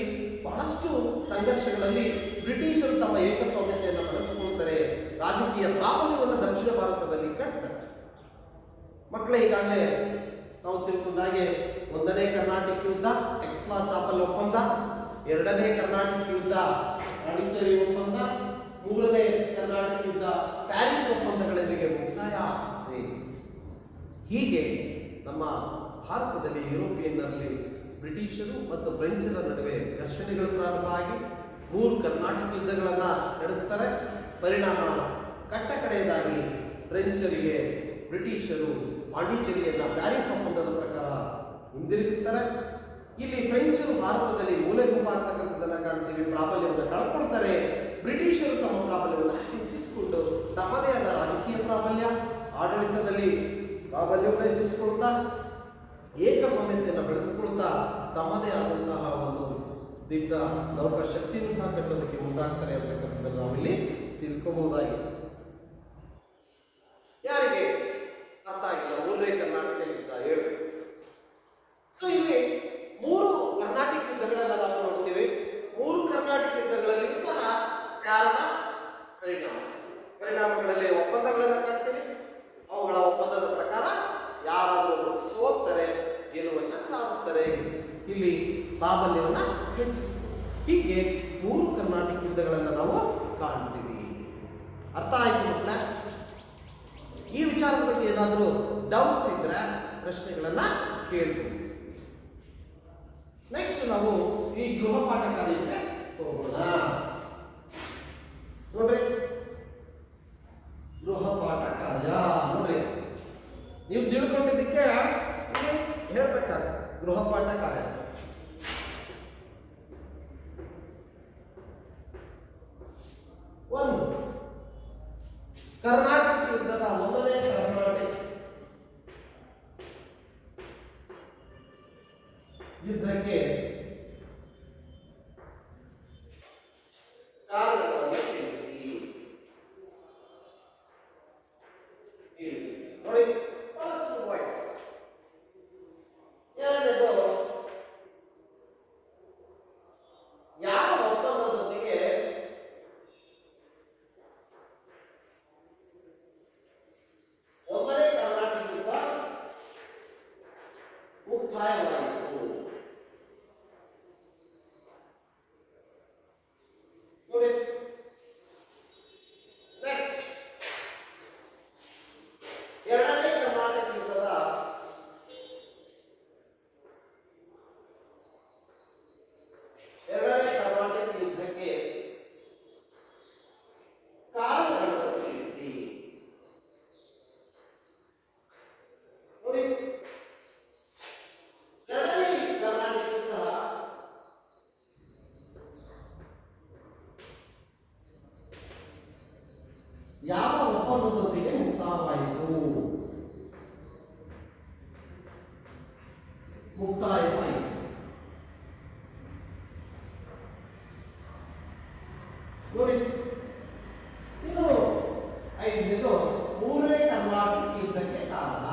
ಬಹಳಷ್ಟು ಸಂಘರ್ಷಗಳಲ್ಲಿ ಬ್ರಿಟಿಷರು ತಮ್ಮ ಏಕಸ್ವಾಮ್ಯತೆಯನ್ನು ಬೆಳೆಸಿಕೊಳ್ತಾರೆ, ರಾಜಕೀಯ ಪ್ರಾಬಲ್ಯವನ್ನು ದಕ್ಷಿಣ ಭಾರತದಲ್ಲಿ ಕಟ್ತಾರೆ. ಮಕ್ಕಳ ಈಗಾಗಲೇ ನಾವು ತಿಳ್ಕೊಂಡಾಗೆ 1ನೇ ಕರ್ನಾಟಕ ಯುದ್ಧ ಎಕ್ಸ್ಲಾ ಚಾಪಲ್ ಒಪ್ಪಂದ, 2ನೇ ಕರ್ನಾಟಕ ಯುದ್ಧ ಪಾಂಡಿಚೇರಿ ಒಪ್ಪಂದ, 3ನೇ ಕರ್ನಾಟಕ ಯುದ್ಧ ಪ್ಯಾರಿಸ್ ಒಪ್ಪಂದಗಳೊಂದಿಗೆ ಮುಕ್ತಾಯ ಆಗಿದೆ. ಹೀಗೆ ನಮ್ಮ ಭಾರತದಲ್ಲಿ ಯುರೋಪಿಯನ್ನಲ್ಲಿ ಬ್ರಿಟಿಷರು ಮತ್ತು ಫ್ರೆಂಚರ ನಡುವೆ ಘರ್ಷಣೆಗಳು ಪ್ರಾರಂಭ ಆಗಿ 3 ಕರ್ನಾಟಕ ಯುದ್ಧಗಳನ್ನು ನಡೆಸ್ತಾರೆ. ಪರಿಣಾಮ ಕಡೆಯದಾಗಿ ಫ್ರೆಂಚರಿಗೆ ಬ್ರಿಟಿಷರು ಪಾಂಡಿಚೇರಿಯನ್ನು ಪ್ಯಾರಿಸ್ ಒಪ್ಪಂದದ ಪ್ರಕಾರ ಹಿಂದಿರುಗಿಸ್ತಾರೆ. ಇಲ್ಲಿ ಫ್ರೆಂಚರು ಭಾರತದಲ್ಲಿ ಮೂಲೆಗುಂಪಾಗ್ತಕ್ಕಂಥದ್ದನ್ನು ಕಾಣ್ತೀವಿ, ಪ್ರಾಬಲ್ಯವನ್ನು ಕಳ್ಕೊಳ್ತಾರೆ. ಬ್ರಿಟಿಷರು ತಮ್ಮ ಪ್ರಾಬಲ್ಯವನ್ನು ಹೆಚ್ಚಿಸಿಕೊಂಡು ತಮ್ಮದೇ ಆದ ರಾಜಕೀಯ ಪ್ರಾಬಲ್ಯ, ಆಡಳಿತದಲ್ಲಿ ಪ್ರಾಬಲ್ಯವನ್ನು ಹೆಚ್ಚಿಸಿಕೊಳ್ತಾ ಏಕಸ್ವಾಮ್ಯತೆಯನ್ನು ಬೆಳೆಸಿಕೊಳ್ತಾ ತಮ್ಮದೇ ಆದಂತಹ ಒಂದು ದಿಟ್ಟ ನೌಕಾ ಶಕ್ತಿಯನ್ನು ಸಹ ಕಟ್ಟೋದಕ್ಕೆ ಮುಂದಾಗ್ತಾರೆ ಅಂತಕ್ಕಂಥದ್ದನ್ನು ನಾವಿಲ್ಲಿ ತಿಳ್ಕೋಬಹುದಾಗಿದೆ. ಯಾರಿಗೆ ಅರ್ಥ ಆಗಿಲ್ಲ 3ನೇ ಕರ್ನಾಟಕ ಯುದ್ಧ ಹೇಳ್ಬೇಕು. ಸೊ ಇಲ್ಲಿ 3 ಕರ್ನಾಟಕ ಯುದ್ಧಗಳನ್ನು ನಾವು ನೋಡ್ತೀವಿ. 3 ಕರ್ನಾಟಕ ಯುದ್ಧಗಳಲ್ಲಿ ಸಹ ಕಾರಣ ಪರಿಣಾಮಗಳಲ್ಲಿ ಒಪ್ಪಂದಗಳನ್ನು ಕಾಣ್ತೀವಿ. ಅವುಗಳ ಒಪ್ಪಂದದ ಪ್ರಕಾರ ಯಾರಾದರೂ ಸೋತ್ತಾರೆ, ಗೆಲುವನ್ನು ಸಾಧಿಸ್ತಾರೆ, ಇಲ್ಲಿ ಪ್ರಾಬಲ್ಯವನ್ನು ಹೆಚ್ಚಿಸ್ತಾರೆ. ಹೀಗೆ 3 ಕರ್ನಾಟಕ ಯುದ್ಧಗಳನ್ನು ನಾವು ಕಾಣ್ತೀವಿ. ಅರ್ಥ ಆಯ್ತು ಮಕ್ಕಳ? ಈ ವಿಚಾರದ ಬಗ್ಗೆ ಏನಾದರೂ ಡೌಟ್ಸ್ ಇದ್ರೆ ಪ್ರಶ್ನೆಗಳನ್ನು ಕೇಳ್ಬೋದು. ನೆಕ್ಸ್ಟ್ ನಾವು ಈ ಗೃಹಪಾಠ ಕಾರ್ಯಕ್ಕೆ ಹೋಗೋಣ. ನೋಡ್ರಿ, ಗೃಹಪಾಠ ಕಾರ್ಯ ನೋಡ್ರಿ, ನೀವು ತಿಳ್ಕೊಂಡಿದ್ದಕ್ಕೆ ಹೇಳ್ಬೇಕಾಗ್ತದೆ. ಗೃಹಪಾಠ ಕಾರ್ಯ ಕರ್ನಾಟಕ ಯುದ್ಧದ ಒಂದನೇ ಕರ್ನಾಟಕ ಯುದ್ಧಕ್ಕೆ ಕಾರಣವನ್ನು ತಿಳಿಸಿ. ನೋಡಿ, ಬಹಳ ಸುಲಭವಾಗಿದೆ. ಎರಡನೇದು, ಯಾವ ಒಪ್ಪಂದದೊಂದಿಗೆ ಒಂದನೇ ಕರ್ನಾಟಕ ಯುದ್ಧ ಮುಕ್ತಾಯವಾಯಿತು? ನೋಡಿ, ನೆಕ್ಸ್ಟ್, ಎರಡನೇ ಕರ್ನಾಟಕ ಯುದ್ಧದ ಯುದ್ಧಕ್ಕೆ ಕಾರಣಗಳನ್ನು ತಿಳಿಸಿ. ನೋಡಿ, ಎರಡನೇ ಕರ್ನಾಟಕ ಯುದ್ಧ ಯಾವ ಒಪ್ಪಂದದೊಂದಿಗೆ ಮುಕ್ತಾಯವಾಯಿತು? ನೋಡಿ, ಇದು ಐದನೇದು, ಮೂರನೇ ಕರ್ನಾಟಕ ಯುದ್ಧಕ್ಕೆ ಕಾರಣ.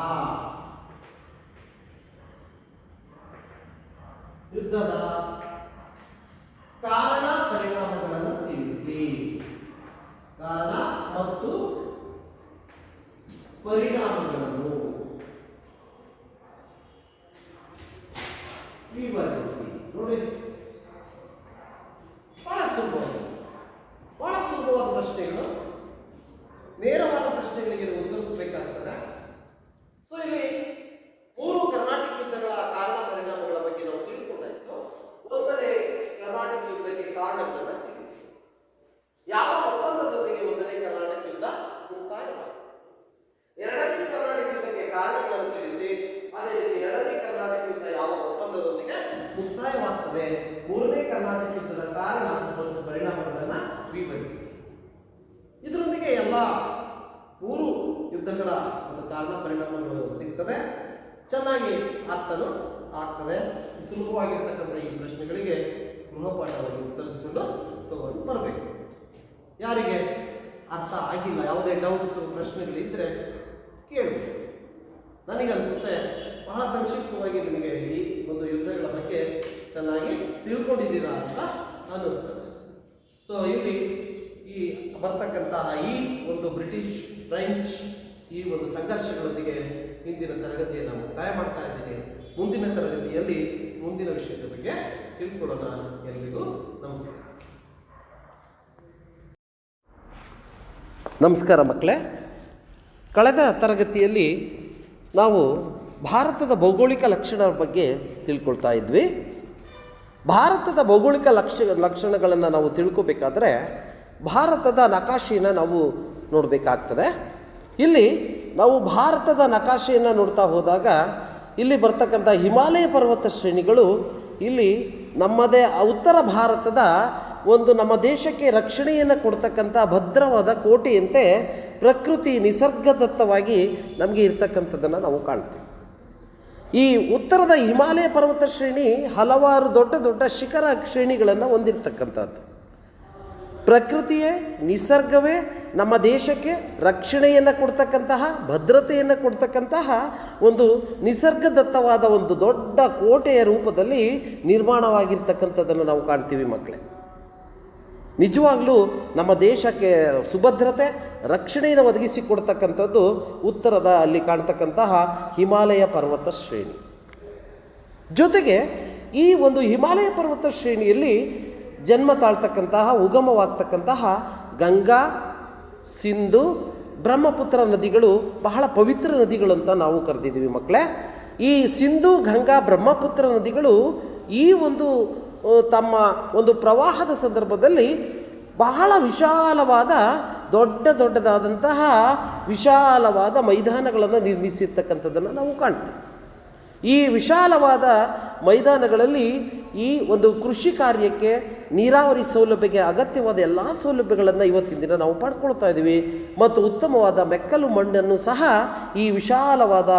ಯುದ್ಧದ ಕಾರಣ ಪರಿಣಾಮಗಳನ್ನು ತಿಳಿಸಿ. ಕಾರಣ ಮತ್ತು ಪರಿಣಾಮಗಳನ್ನು ವಿವರಿಸಿ. ನೋಡಿ, ಬಹಳ ಸುಲಭವಾದ ಪ್ರಶ್ನೆಗಳು, ನೇರವಾದ ಪ್ರಶ್ನೆಗಳಿಗೆ ಉತ್ತರಿಸಬೇಕಾಗ್ತದೆ. ಸೊ ಇಲ್ಲಿ ಮೂರು ಕರ್ನಾಟಕ ಯುದ್ಧಗಳ ಕಾರಣ ಪರಿಣಾಮಗಳ ಬಗ್ಗೆ ನಾವು ತಿಳ್ಕೊಂಡಾಯ್ತು. ಒಂದನೇ ಕರ್ನಾಟಕ ಯುದ್ಧಕ್ಕೆ ಕಾರಣಗಳನ್ನು ತಿಳಿಸಿ. ಯಾವ ಒಪ್ಪಂದದೊಂದಿಗೆ ಒಂದನೇ ಕರ್ನಾಟಕ ಯುದ್ಧ ಮುಕ್ತಾಯವಾಯಿತು? ಎರಡನೇ ಕರ್ನಾಟಕ ಯುದ್ಧಕ್ಕೆ ಕಾರಣಗಳನ್ನು ತಿಳಿಸಿ. ಅದೇ ರೀತಿ ಎರಡನೇ ಕರ್ನಾಟಕ ಯುದ್ಧ ಯಾವ ಒಪ್ಪಂದದೊಂದಿಗೆ ಮುಕ್ತಾಯವಾಗ್ತದೆ? ಮೂರನೇ ಕರ್ನಾಟಕ ಯುದ್ಧದ ಕಾರಣ ಮತ್ತು ಪರಿಣಾಮಗಳನ್ನು ವಿವರಿಸಿ. ಇದರೊಂದಿಗೆ ಎಲ್ಲ ಮೂರು ಯುದ್ಧಗಳ ಒಂದು ಕಾರಣ ಪರಿಣಾಮಗಳು ಸಿಗ್ತದೆ. ಚೆನ್ನಾಗಿ ಅರ್ಥನೂ ಆಗ್ತದೆ. ಸುಲಭವಾಗಿರ್ತಕ್ಕಂಥ ಈ ಪ್ರಶ್ನೆಗಳಿಗೆ ಗೃಹಪಾಠವಾಗಿ ಉತ್ತರಿಸಿಕೊಂಡು ತಗೊಂಡು ಬರಬೇಕು. ಯಾರಿಗೆ ಅರ್ಥ ಆಗಿಲ್ಲ, ಯಾವುದೇ ಡೌಟ್ಸ್ ಪ್ರಶ್ನೆಗಳಿದ್ದರೆ ಕೇಳಬೇಕು. ನನಗನ್ಸುತ್ತೆ ಬಹಳ ಸಂಕ್ಷಿಪ್ತವಾಗಿ ನಿಮಗೆ ಈ ಒಂದು ಯುದ್ಧಗಳ ಬಗ್ಗೆ ಚೆನ್ನಾಗಿ ತಿಳ್ಕೊಂಡಿದ್ದೀರಾ ಅಂತ ಅನ್ನಿಸ್ತದೆ. ಸೊ ಇಲ್ಲಿ ಈ ಬರ್ತಕ್ಕಂತಹ ಈ ಒಂದು ಬ್ರಿಟಿಷ್ ಫ್ರೆಂಚ್ ಈ ಒಂದು ಸಂಘರ್ಷಗಳೊಂದಿಗೆ ಹಿಂದಿನ ತರಗತಿಯನ್ನು ಮುಕ್ತಾಯ ಮಾಡ್ತಾ ಇದ್ದೀನಿ. ಮುಂದಿನ ತರಗತಿಯಲ್ಲಿ ಮುಂದಿನ ವಿಷಯದ ಬಗ್ಗೆ ತಿಳ್ಕೊಳ್ಳೋಣ. ಎಲ್ರಿಗೂ ನಮಸ್ಕಾರ. ನಮಸ್ಕಾರ ಮಕ್ಕಳೇ. ಕಳೆದ ತರಗತಿಯಲ್ಲಿ ನಾವು ಭಾರತದ ಭೌಗೋಳಿಕ ಲಕ್ಷಣಗಳ ಬಗ್ಗೆ ತಿಳ್ಕೊಳ್ತಾ ಇದ್ವಿ. ಭಾರತದ ಭೌಗೋಳಿಕ ಲಕ್ಷಣಗಳನ್ನು ನಾವು ತಿಳ್ಕೊಬೇಕಾದ್ರೆ ಭಾರತದ ನಕಾಶೆಯನ್ನು ನಾವು ನೋಡಬೇಕಾಗ್ತದೆ. ಇಲ್ಲಿ ನಾವು ಭಾರತದ ನಕಾಶೆಯನ್ನು ನೋಡ್ತಾ ಹೋದಾಗ ಇಲ್ಲಿ ಬರ್ತಕ್ಕಂಥ ಹಿಮಾಲಯ ಪರ್ವತ ಶ್ರೇಣಿಗಳು ಇಲ್ಲಿ ನಮ್ಮದೇ ಉತ್ತರ ಭಾರತದ ಒಂದು ನಮ್ಮ ದೇಶಕ್ಕೆ ರಕ್ಷಣೆಯನ್ನು ಕೊಡ್ತಕ್ಕಂಥ ಭದ್ರವಾದ ಕೋಟೆಯಂತೆ ಪ್ರಕೃತಿ ನಿಸರ್ಗದತ್ತವಾಗಿ ನಮಗೆ ಇರ್ತಕ್ಕಂಥದ್ದನ್ನು ನಾವು ಕಾಣ್ತೀವಿ. ಈ ಉತ್ತರದ ಹಿಮಾಲಯ ಪರ್ವತ ಶ್ರೇಣಿ ಹಲವಾರು ದೊಡ್ಡ ದೊಡ್ಡ ಶಿಖರ ಶ್ರೇಣಿಗಳನ್ನು ಹೊಂದಿರತಕ್ಕಂಥದ್ದು. ಪ್ರಕೃತಿಯೇ ನಿಸರ್ಗವೇ ನಮ್ಮ ದೇಶಕ್ಕೆ ರಕ್ಷಣೆಯನ್ನು ಕೊಡ್ತಕ್ಕಂತಹ ಭದ್ರತೆಯನ್ನು ಕೊಡ್ತಕ್ಕಂತಹ ಒಂದು ನಿಸರ್ಗದತ್ತವಾದ ಒಂದು ದೊಡ್ಡ ಕೋಟೆಯ ರೂಪದಲ್ಲಿ ನಿರ್ಮಾಣವಾಗಿರ್ತಕ್ಕಂಥದ್ದನ್ನು ನಾವು ಕಾಣ್ತೀವಿ ಮಕ್ಕಳೇ. ನಿಜವಾಗ್ಲೂ ನಮ್ಮ ದೇಶಕ್ಕೆ ಸುಭದ್ರತೆ ರಕ್ಷಣೆಯನ್ನು ಒದಗಿಸಿಕೊಡ್ತಕ್ಕಂಥದ್ದು ಉತ್ತರದ ಅಲ್ಲಿ ಕಾಣ್ತಕ್ಕಂತಹ ಹಿಮಾಲಯ ಪರ್ವತ ಶ್ರೇಣಿ. ಜೊತೆಗೆ ಈ ಒಂದು ಹಿಮಾಲಯ ಪರ್ವತ ಶ್ರೇಣಿಯಲ್ಲಿ ಜನ್ಮ ತಾಳ್ತಕ್ಕಂತಹ ಉಗಮವಾಗ್ತಕ್ಕಂತಹ ಗಂಗಾ, ಸಿಂಧು, ಬ್ರಹ್ಮಪುತ್ರ ನದಿಗಳು ಬಹಳ ಪವಿತ್ರ ನದಿಗಳು ಅಂತ ನಾವು ಕರೆದಿದ್ದೀವಿ ಮಕ್ಕಳೇ. ಈ ಸಿಂಧು, ಗಂಗಾ, ಬ್ರಹ್ಮಪುತ್ರ ನದಿಗಳು ಈ ಒಂದು ತಮ್ಮ ಒಂದು ಪ್ರವಾಹದ ಸಂದರ್ಭದಲ್ಲಿ ಬಹಳ ವಿಶಾಲವಾದ ದೊಡ್ಡದಾದಂತಹ ವಿಶಾಲವಾದ ಮೈದಾನಗಳನ್ನು ನಿರ್ಮಿಸಿರ್ತಕ್ಕಂಥದ್ದನ್ನು ನಾವು ಕಾಣ್ತೀವಿ. ಈ ವಿಶಾಲವಾದ ಮೈದಾನಗಳಲ್ಲಿ ಈ ಒಂದು ಕೃಷಿ ಕಾರ್ಯಕ್ಕೆ ನೀರಾವರಿ ಸೌಲಭ್ಯಕ್ಕೆ ಅಗತ್ಯವಾದ ಎಲ್ಲ ಸೌಲಭ್ಯಗಳನ್ನು ಇವತ್ತಿನ ದಿನ ನಾವು ಪಡ್ಕೊಳ್ತಾ ಇದ್ದೀವಿ. ಮತ್ತು ಉತ್ತಮವಾದ ಮೆಕ್ಕಲು ಮಣ್ಣನ್ನು ಸಹ ಈ ವಿಶಾಲವಾದ